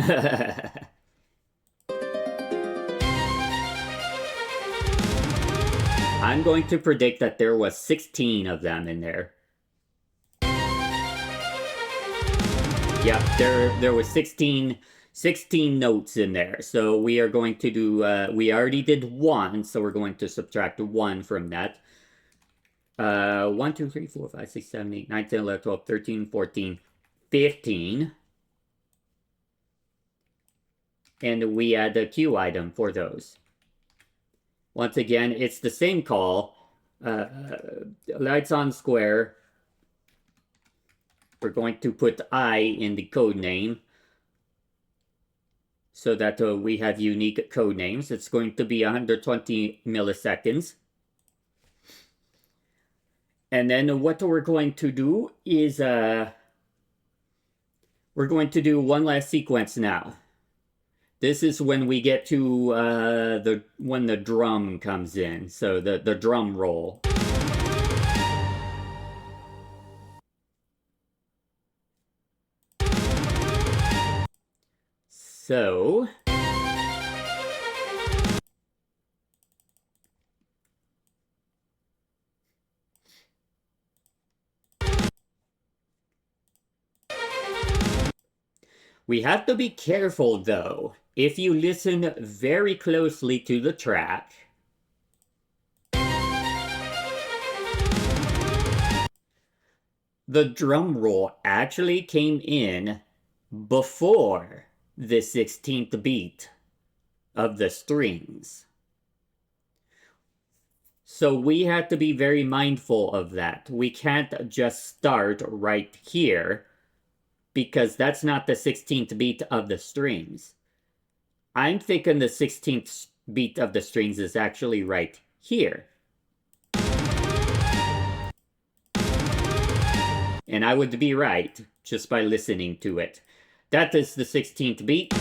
I'm going to predict that there was 16 of them in there. Yep, there was 16 notes in there. So we are going to do, we already did 1, so we're going to subtract 1 from that. 1, 2, 3, 4, 5, 6, 7, 8, 9, 10, 11, 12, 13, 14, 15. And we add a cue item for those. Once again, it's the same call. Lights on square. We're going to put I in the code name so that we have unique code names. It's going to be 120 milliseconds. And then what we're going to do is we're going to do one last sequence now. This is when we get to when the drum comes in, so the drum roll. So we have to be careful though. If you listen very closely to the track, the drum roll actually came in before the 16th beat of the strings. So we have to be very mindful of that. We can't just start right here because that's not the 16th beat of the strings. I'm thinking the 16th beat of the strings is actually right here. And I would be right just by listening to it. That is the 16th beat.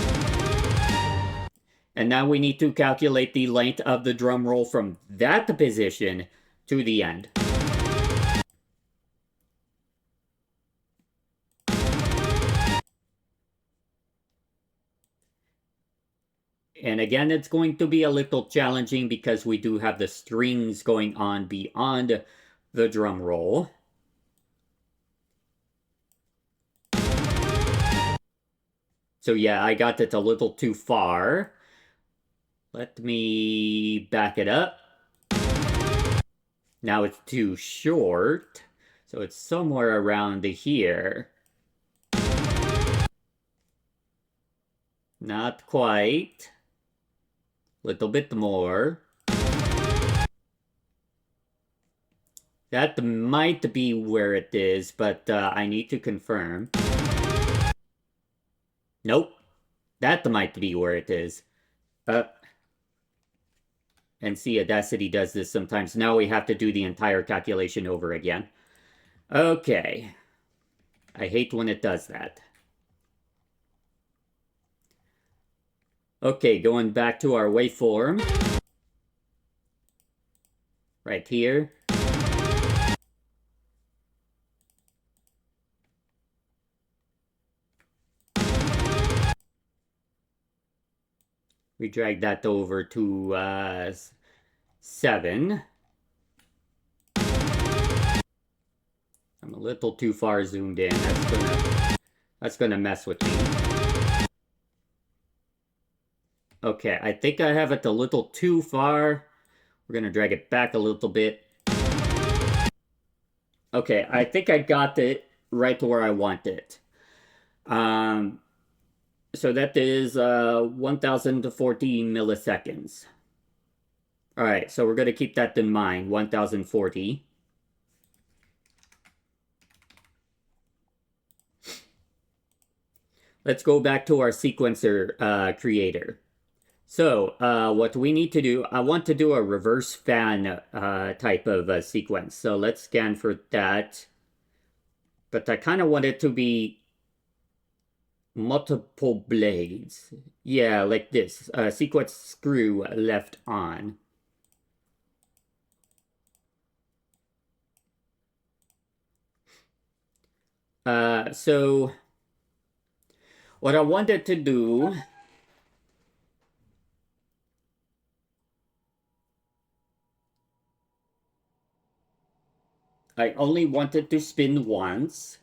And now we need to calculate the length of the drum roll from that position to the end. And again, it's going to be a little challenging because we do have the strings going on beyond the drum roll. So yeah, I got it a little too far. Let me back it up. Now it's too short. So it's somewhere around here. Not quite. Little bit more. That might be where it is, but I need to confirm. Nope. That might be where it is. And see, Audacity does this sometimes. Now we have to do the entire calculation over again. Okay. I hate when it does that. Okay, going back to our waveform. right here. We drag that over to 7. I'm a little too far zoomed in. That's gonna mess with me. Okay, I think I have it a little too far. We're gonna drag it back a little bit. Okay, I think I got it right to where I want it. So that is 1014 milliseconds. All right, so we're gonna keep that in mind, 1040. Let's go back to our sequencer creator. So what we need to do, I want to do a reverse fan type of sequence. So let's scan for that. But I kind of want it to be multiple blades. Yeah, like this. Sequence screw left on. So what I wanted to do, I only wanted to spin once.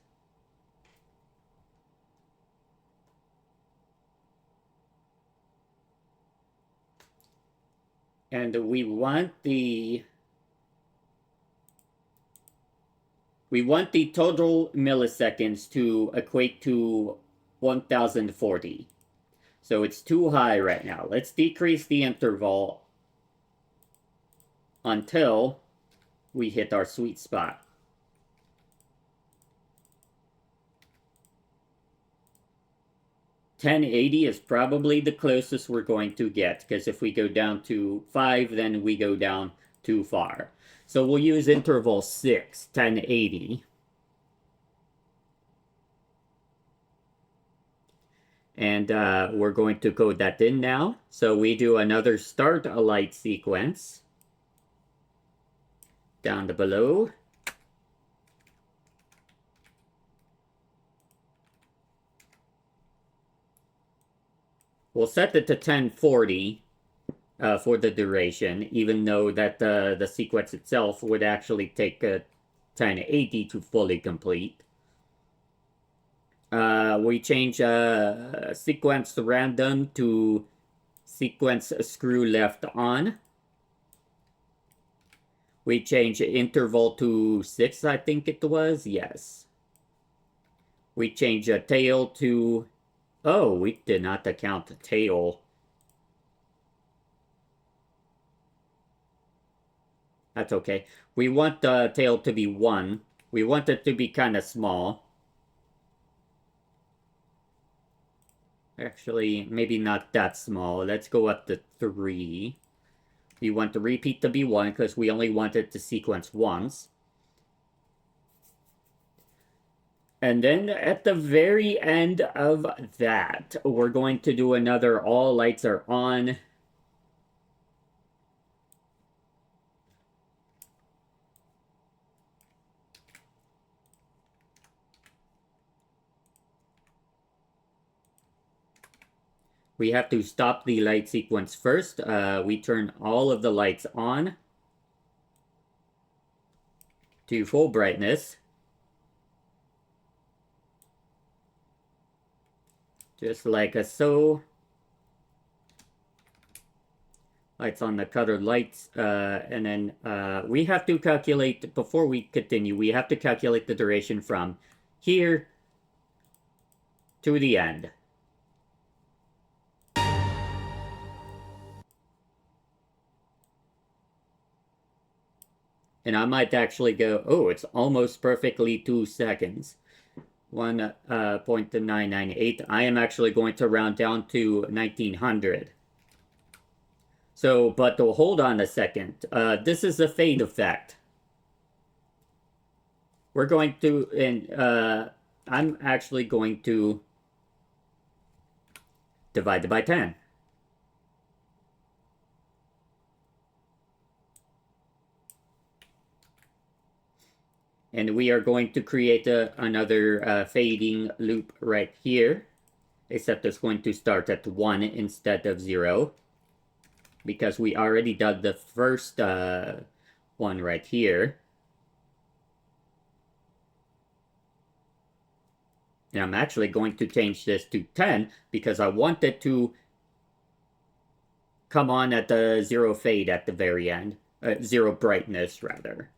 And we want the total milliseconds to equate to 1040. So it's too high right now. Let's decrease the interval until we hit our sweet spot. $1080 is probably the closest we're going to get, because if we go down to 5, then we go down too far. So we'll use interval 6, 1080. And we're going to code that in now. So we do another start a light sequence. Down to below. We'll set it to 1040 for the duration, even though that the sequence itself would actually take 1080 to fully complete. We change sequence random to sequence screw left on. We change interval to 6, I think it was. Yes. We change a tail to... Oh, we did not account the tail. That's okay. We want the tail to be 1. We want it to be kind of small. Actually, maybe not that small. Let's go up to 3. We want the repeat to be 1 because we only want it to sequence once. And then at the very end of that, we're going to do another all lights are on. We have to stop the light sequence first. We turn all of the lights on to full brightness. Just like so. Lights on the colored lights. And then we have to calculate, before we continue, we have to calculate the duration from here to the end. And I might actually go, oh, it's almost perfectly 2 seconds. 1.998. I am actually going to round down to 1900. So, but hold on a second. This is a fade effect. We're going to, and I'm actually going to divide it by 10. And we are going to create another fading loop right here. Except it's going to start at 1 instead of 0. Because we already did the first one right here. And I'm actually going to change this to 10 because I want it to come on at the 0 fade at the very end. 0 brightness, rather.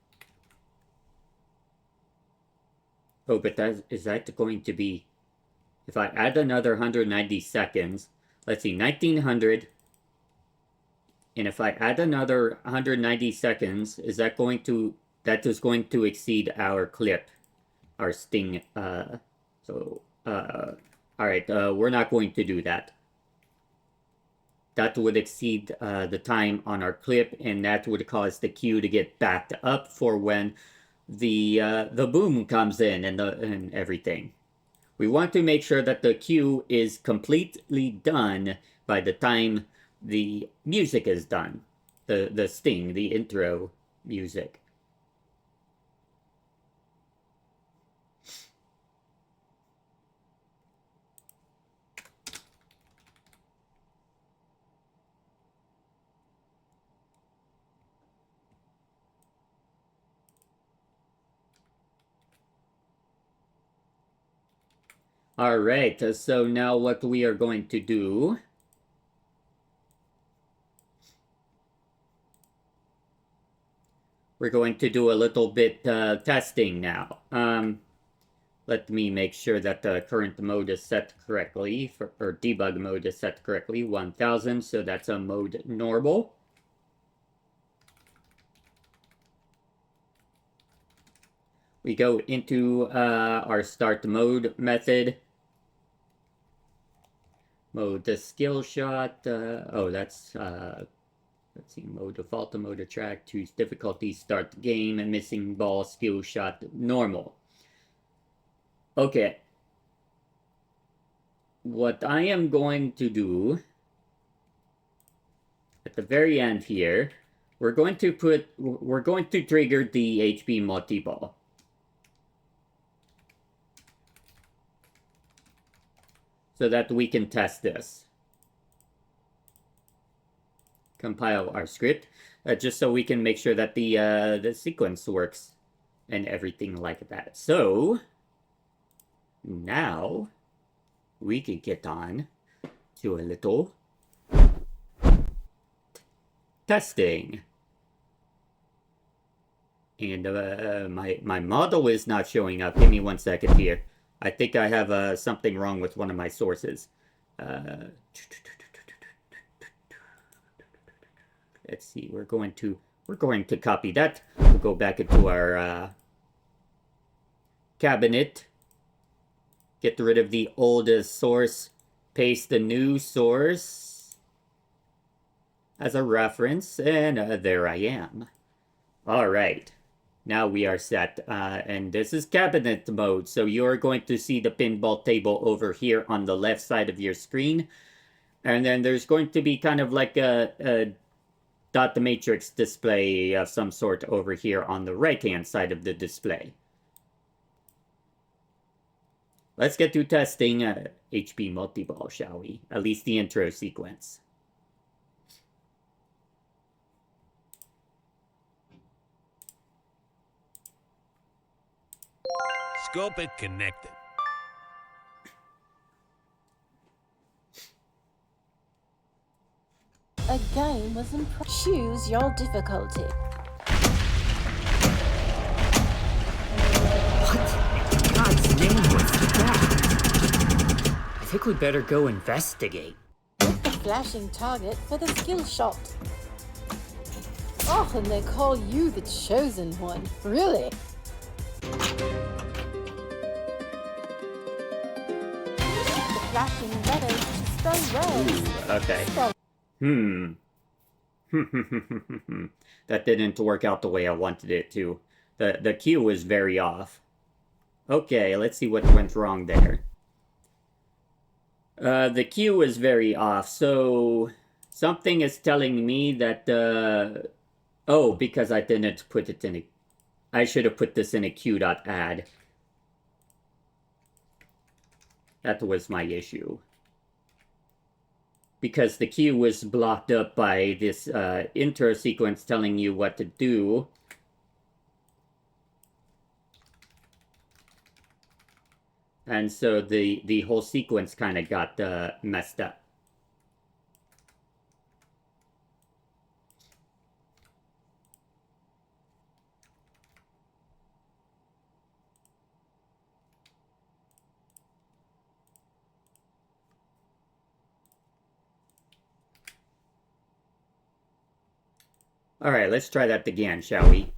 Oh, but is that going to be... If I add another 190 seconds... Let's see, 1900... And if I add another 190 seconds, is that going to... That is going to exceed our clip. Our sting, alright, we're not going to do that. That would exceed the time on our clip, and that would cause the cue to get backed up for when the boom comes in and everything. We want to make sure that the cue is completely done by the time the music is done. The sting, the intro music. Alright, so now what we are going to do... We're going to do a little bit testing now. Let me make sure that the current mode is set correctly, or debug mode is set correctly, 1000, so that's a mode normal. We go into our start mode method. Mode the skill shot. Let's see, mode default to mode track, choose difficulty, start the game, and missing ball, skill shot, normal. Okay. What I am going to do at the very end here, we're going to trigger the HP Multiball. So that we can test this. Compile our script, just so we can make sure that the sequence works and everything like that. So now we can get on to a little testing. And my model is not showing up. Give me 1 second here. I think I have something wrong with one of my sources. Let's see. We're going to copy that. We'll go back into our cabinet. Get rid of the oldest source. Paste the new source as a reference, and there I am. All right. Now we are set, and this is cabinet mode, so you're going to see the pinball table over here on the left side of your screen, and then there's going to be kind of like a dot matrix display of some sort over here on the right-hand side of the display. Let's get to testing HP Multiball, shall we? At least the intro sequence. Scope it connected. A game was choose your difficulty. What in God's name was that? I think we better go investigate. Hit the flashing target for the skill shot. Oh, and they call you the chosen one. Really? Flashing letters to stay red. Okay. That didn't work out the way I wanted it to. The cue was very off. Okay, let's see what went wrong there. The cue is very off, so something is telling me that, oh, because I didn't put it in a... I should have put this in a queue.add. That was my issue. Because the queue was blocked up by this intro sequence telling you what to do. And so the whole sequence kind of got messed up. Alright, let's try that again, shall we?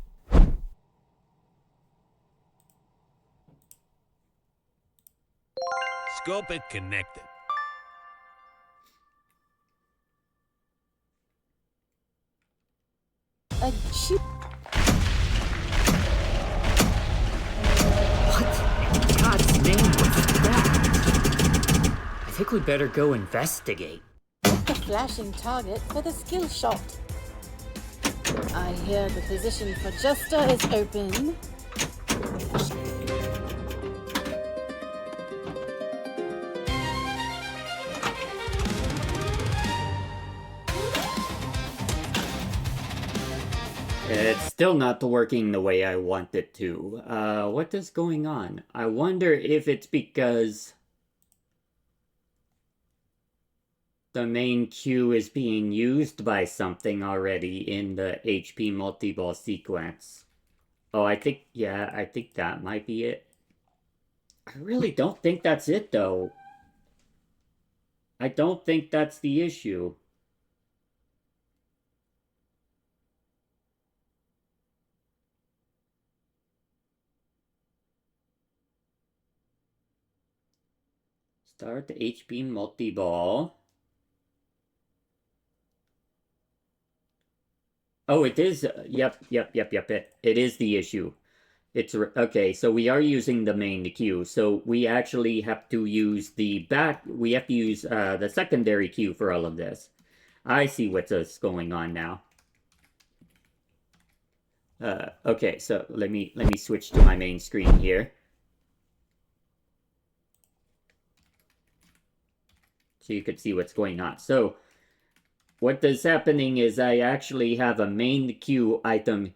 Scope it connected. A chip. What in God's name was that? I think we better go investigate. Hit the flashing target for the skill shot. I hear the position for Jester is open. It's still not working the way I want it to. What is going on? I wonder if it's because the main queue is being used by something already in the HP Multiball sequence. Oh, I think that might be it. I really don't think that's it, though. I don't think that's the issue. Start the HP Multiball. Oh, it is. Yep. It is the issue. It's okay. So we are using the main queue. So we actually have to use the we have to use the secondary queue for all of this. I see what's going on now. Okay. So let me switch to my main screen here. So you could see what's going on. So what is happening is I actually have a main queue item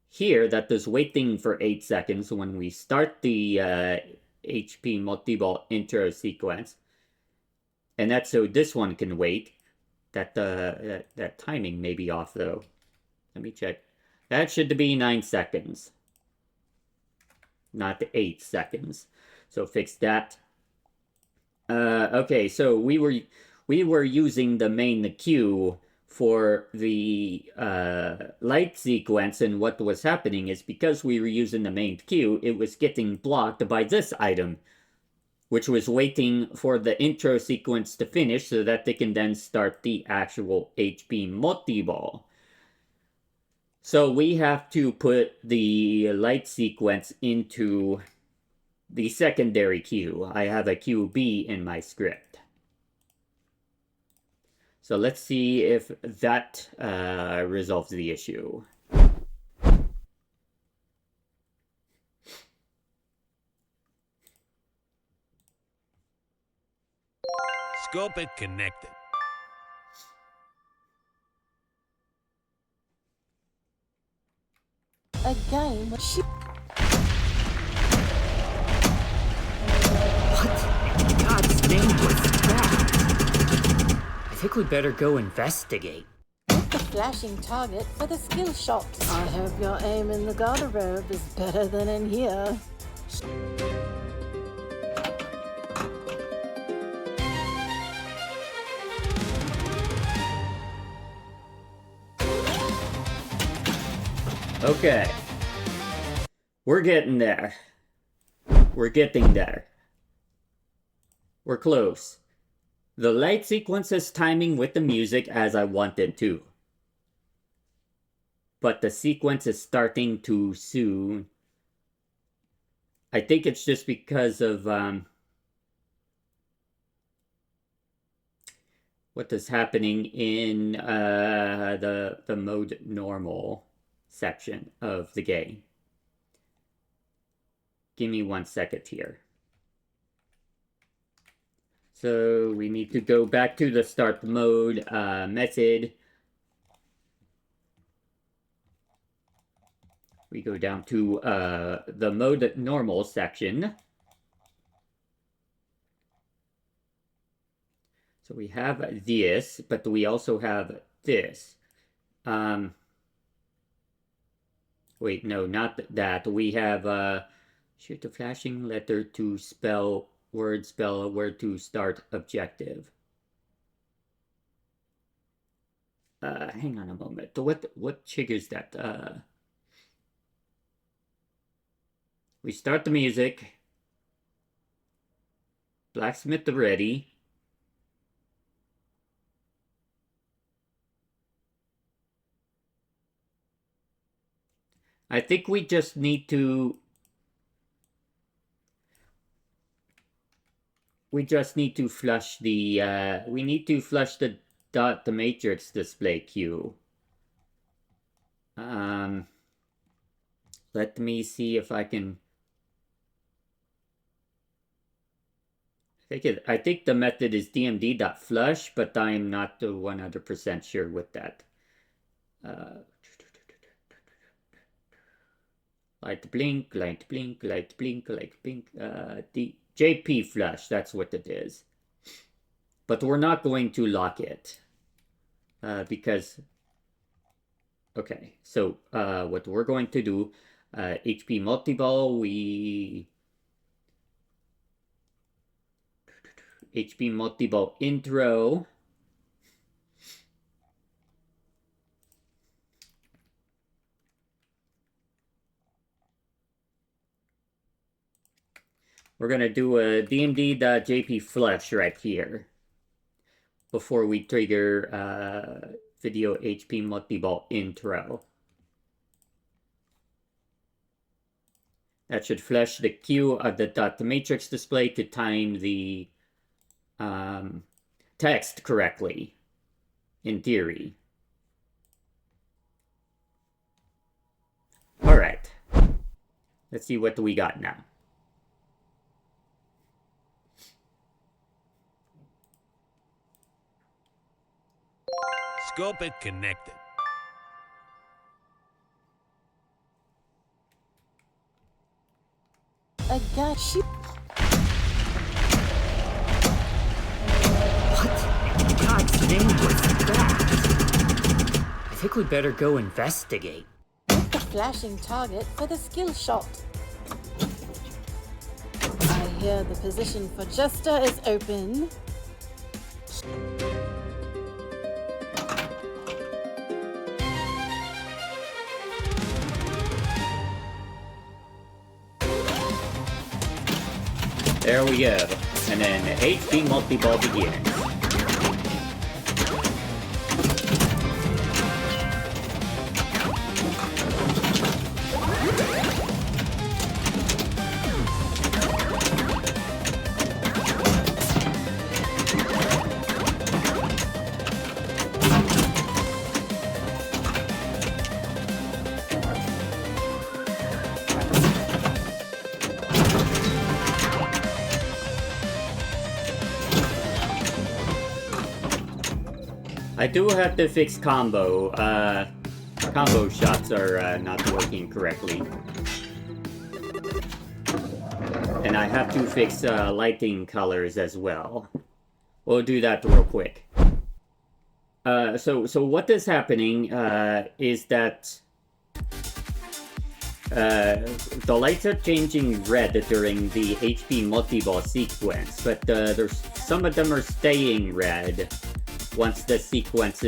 here that is waiting for 8 seconds when we start the HP Multiball intro sequence. And that's so this one can wait. That timing may be off though. Let me check. That should be 9 seconds. Not 8 seconds. So fix that. Okay, so we were using the main queue for the light sequence, and what was happening is because we were using the main queue, it was getting blocked by this item, which was waiting for the intro sequence to finish so that they can then start the actual HP Multiball. So we have to put the light sequence into the secondary queue. I have a queue B in my script. So let's see if that resolves the issue. Scope it connected. A game with What in God's name was that? I think we better go investigate. Hit the flashing target for the skill shot. I hope your aim in the garderobe is better than in here. Okay. We're getting there. We're getting there. We're close. The light sequence is timing with the music as I want it to. But the sequence is starting too soon. I think it's just because of what is happening in the mode normal section of the game. Give me 1 second here. So we need to go back to the start mode method. We go down to the mode normal section. So we have this, but we also have this. Wait, no, not that. We have shoot a flashing letter to spell a word to start objective. Hang on a moment. What triggers that? We start the music. Blacksmith ready. I think we just need to... We just need to flush the... we need to flush the matrix display queue. Let me see if I can... I think the method is dmd.flush, but I'm not 100% sure with that. Light blink, light blink, light blink, light blink. The JP flush, that's what it is. But we're not going to lock it. Because... Okay, so what we're going to do, HP Multiball, HP Multiball intro. We're going to do a dmd.jp flush right here before we trigger video HP Multiball intro. That should flush the queue of the matrix display to time the text correctly, in theory. All right. Let's see what we got now. Scope it connected. I got you. What in God's name was that? I think we better go investigate. Hit the flashing target for the skill shot. I hear the position for Jester is open. There we go. And then HP Multiball begins. I do have to fix combo. Combo shots are not working correctly. And I have to fix lighting colors as well. We'll do that real quick. So what is happening is that the lights are changing red during the HP Multiball sequence, but some of them are staying red once the sequence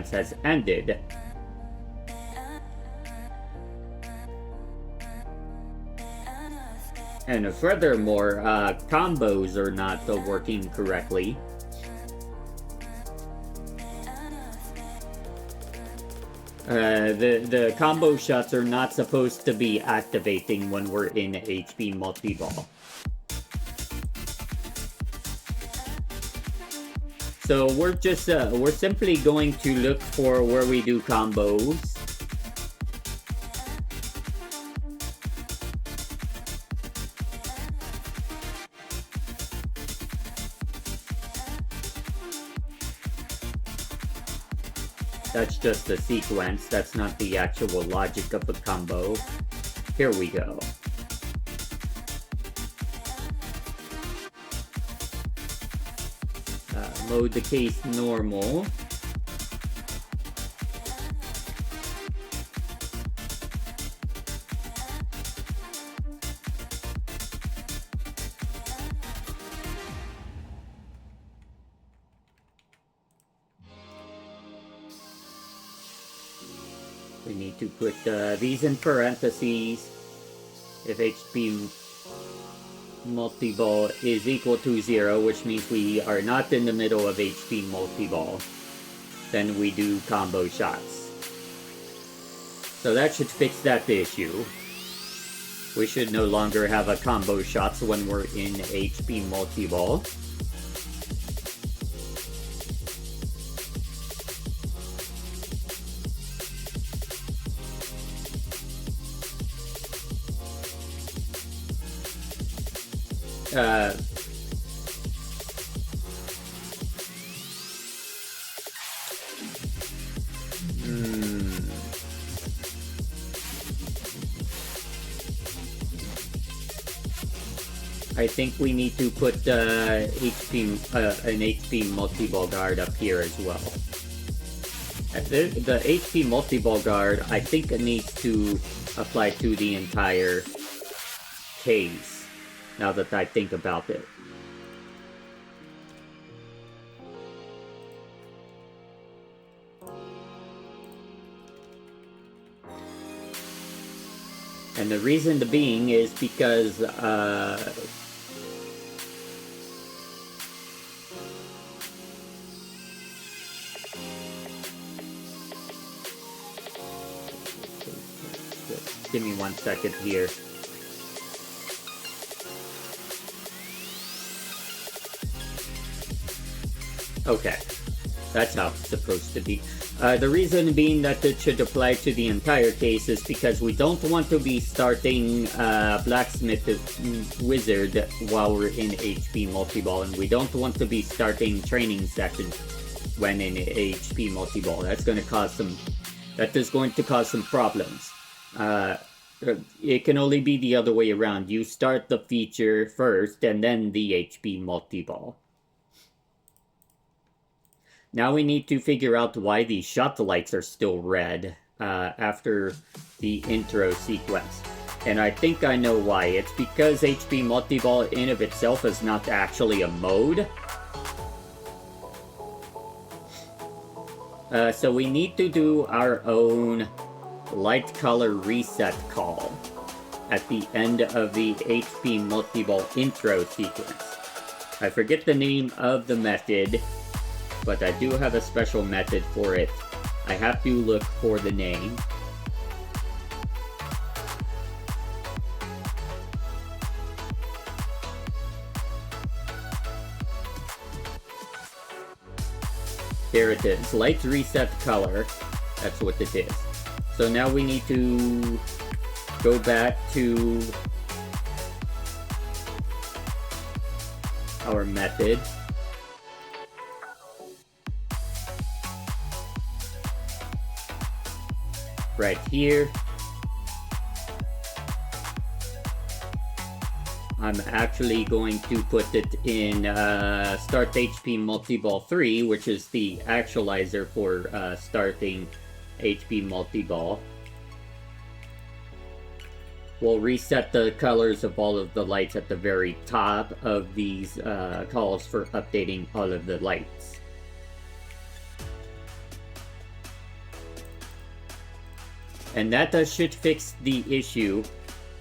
has ended. And furthermore, combos are not working correctly. The combo shots are not supposed to be activating when we're in HP Multiball. So we're simply going to look for where we do combos. That's just a sequence, that's not the actual logic of a combo. Here we go. Load the case normal. We need to put these in parentheses. If HP Multiball is equal to 0, which means we are not in the middle of HP Multiball, then we do combo shots. So that should fix that issue. We should no longer have a combo shots when we're in HP Multiball. I think we need to put an HP Multiball guard up here as well. The HP Multiball guard, I think it needs to apply to the entire case, now that I think about it. And the reason being is because give me 1 second here. Okay, that's how it's supposed to be. The reason being that it should apply to the entire case is because we don't want to be starting Blacksmith Wizard while we're in HP Multiball, and we don't want to be starting training sessions when in HP Multiball. That is going to cause some problems. It can only be the other way around. You start the feature first and then the HP Multiball. Now we need to figure out why the shot lights are still red after the intro sequence. And I think I know why. It's because HP Multiball in of itself is not actually a mode. So we need to do our own light color reset call at the end of the HP Multiball intro sequence. I forget the name of the method, but I do have a special method for it. I have to look for the name. There it is, light reset color. That's what it is. So now we need to go back to our method. Right here. I'm actually going to put it in Start HP Multiball 3, which is the actualizer for starting HP Multiball. We'll reset the colors of all of the lights at the very top of these calls for updating all of the lights. And that should fix the issue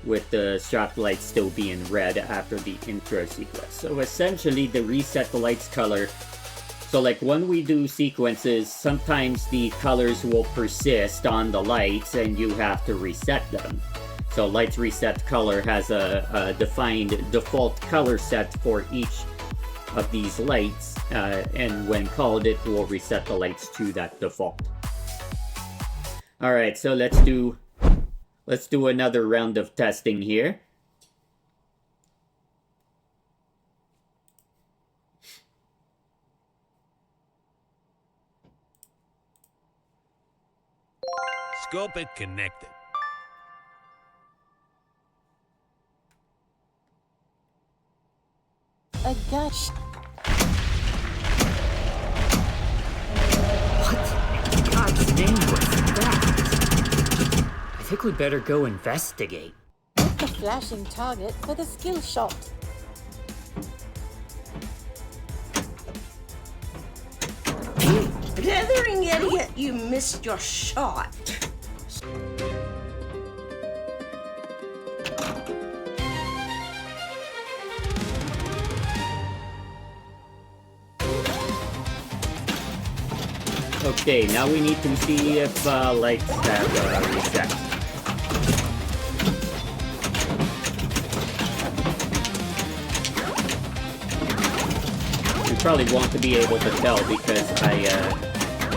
with the shot lights still being red after the intro sequence. So essentially the reset the lights color. So like when we do sequences, sometimes the colors will persist on the lights and you have to reset them. So lights reset color has a defined default color set for each of these lights, and when called it will reset the lights to that default. Alright, so let's do another round of testing here. Scope it connected. A gosh. What in God's name was that? I think we better go investigate. Hit the flashing target for the skill shot. Blithering idiot, you missed your shot. Okay, now we need to see if lights have reset. You probably won't be able to tell because I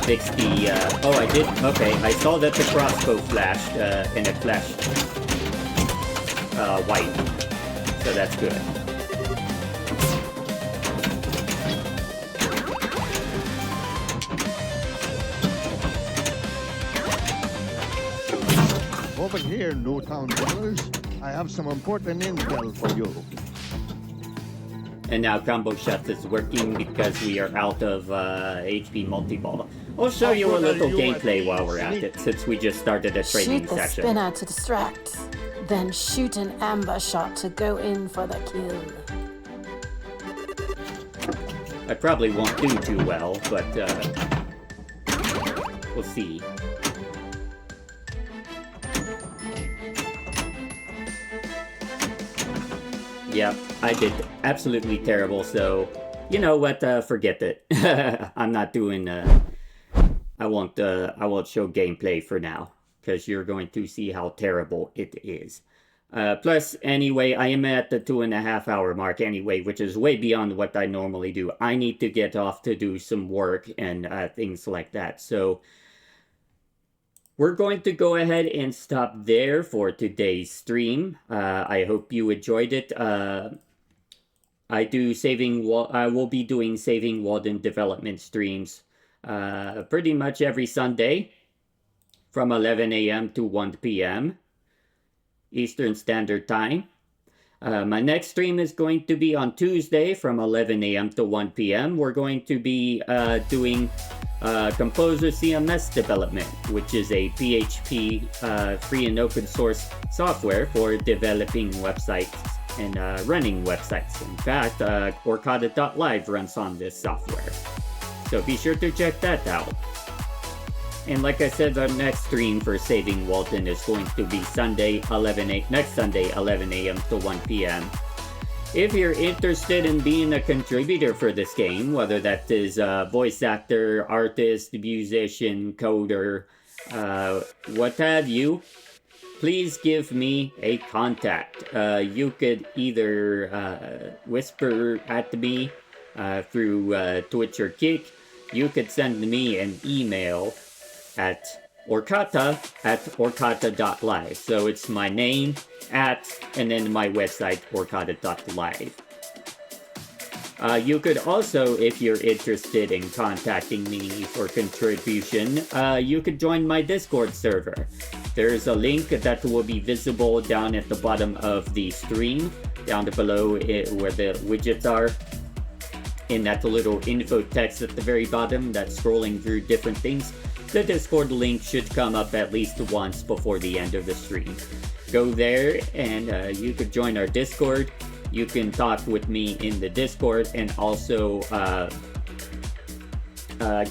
fixed the... oh, I did? Okay, I saw that the crossbow flashed, and it flashed white. So that's good. Over here, Newtown dwellers. I have some important intel for you. And now Combo Shots is working because we are out of HP Multiball. I'll show you a little gameplay while we're at it, since we just started a training Shoot the session. spinner to distract, then shoot an amber shot to go in for the kill. I probably won't do too well, but we'll see. Yep, I did absolutely terrible, so you know what, forget it. I'm not doing, I won't show gameplay for now, because you're going to see how terrible it is. Plus, anyway, I am at the 2.5 hour mark anyway, which is way beyond what I normally do. I need to get off to do some work and things like that, so we're going to go ahead and stop there for today's stream. I hope you enjoyed it. I will be doing Saving Wallden development streams pretty much every Sunday from 11 a.m. to 1 p.m. Eastern Standard Time. My next stream is going to be on Tuesday from 11 a.m. to 1 p.m. We're going to be doing Composer CMS development, which is a PHP free and open source software for developing websites and running websites. In fact, Orcada.live runs on this software. So be sure to check that out. And like I said, our next stream for Saving Wallden is going to be next Sunday, 11 a.m. to 1 p.m. If you're interested in being a contributor for this game, whether that is a voice actor, artist, musician, coder, what have you, please give me a contact. You could either whisper at me through Twitch or Kick. You could send me an email at orcata@orcata.live. So it's my name, and then my website, orcata.live. You could also, if you're interested in contacting me for contribution, you could join my Discord server. There's a link that will be visible down at the bottom of the stream, down below where the widgets are. In that little info text at the very bottom that's scrolling through different things. The Discord link should come up at least once before the end of the stream. Go there and you could join our Discord. You can talk with me in the Discord and also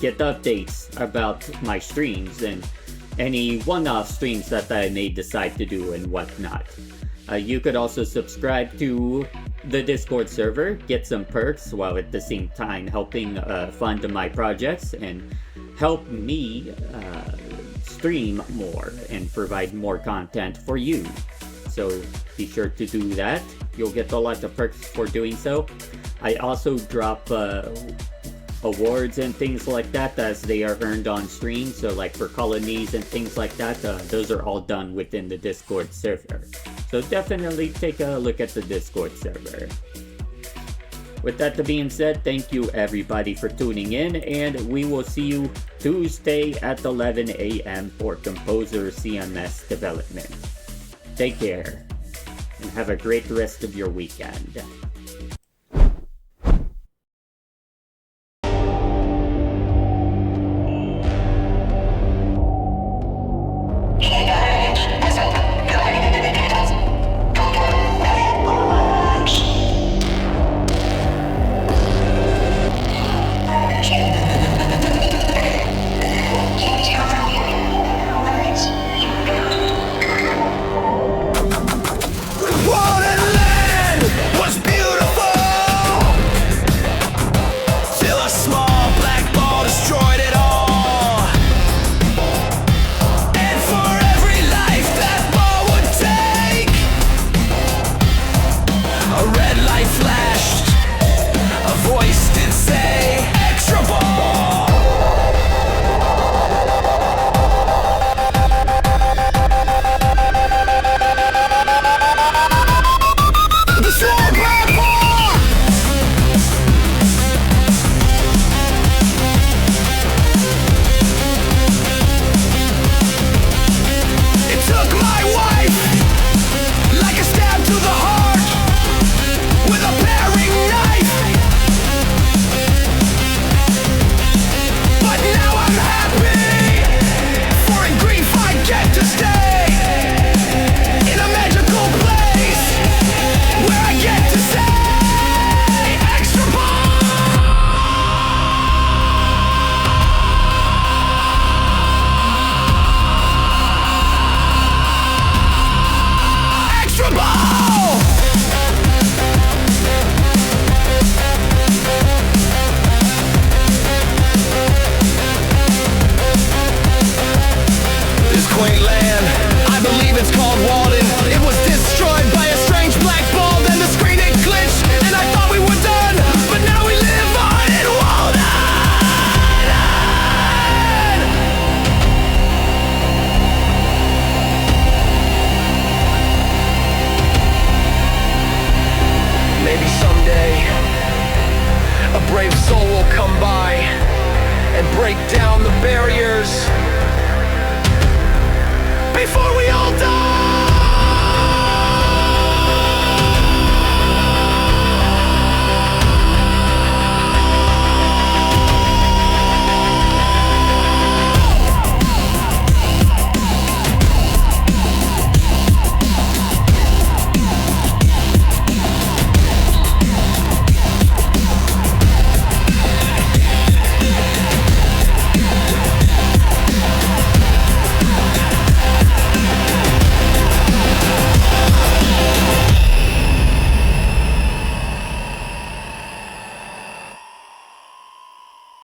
get updates about my streams and any one-off streams that I may decide to do and whatnot. You could also subscribe to the Discord server, get some perks while at the same time helping fund my projects and help me stream more and provide more content for you. So be sure to do that. You'll get a lot of perks for doing so. I also drop awards and things like that as they are earned on stream. So like for colonies and things like that, those are all done within the Discord server. So definitely take a look at the Discord server. With that being said, thank you everybody for tuning in, and we will see you Tuesday at 11 a.m. for Composer CMS development. Take care and have a great rest of your weekend.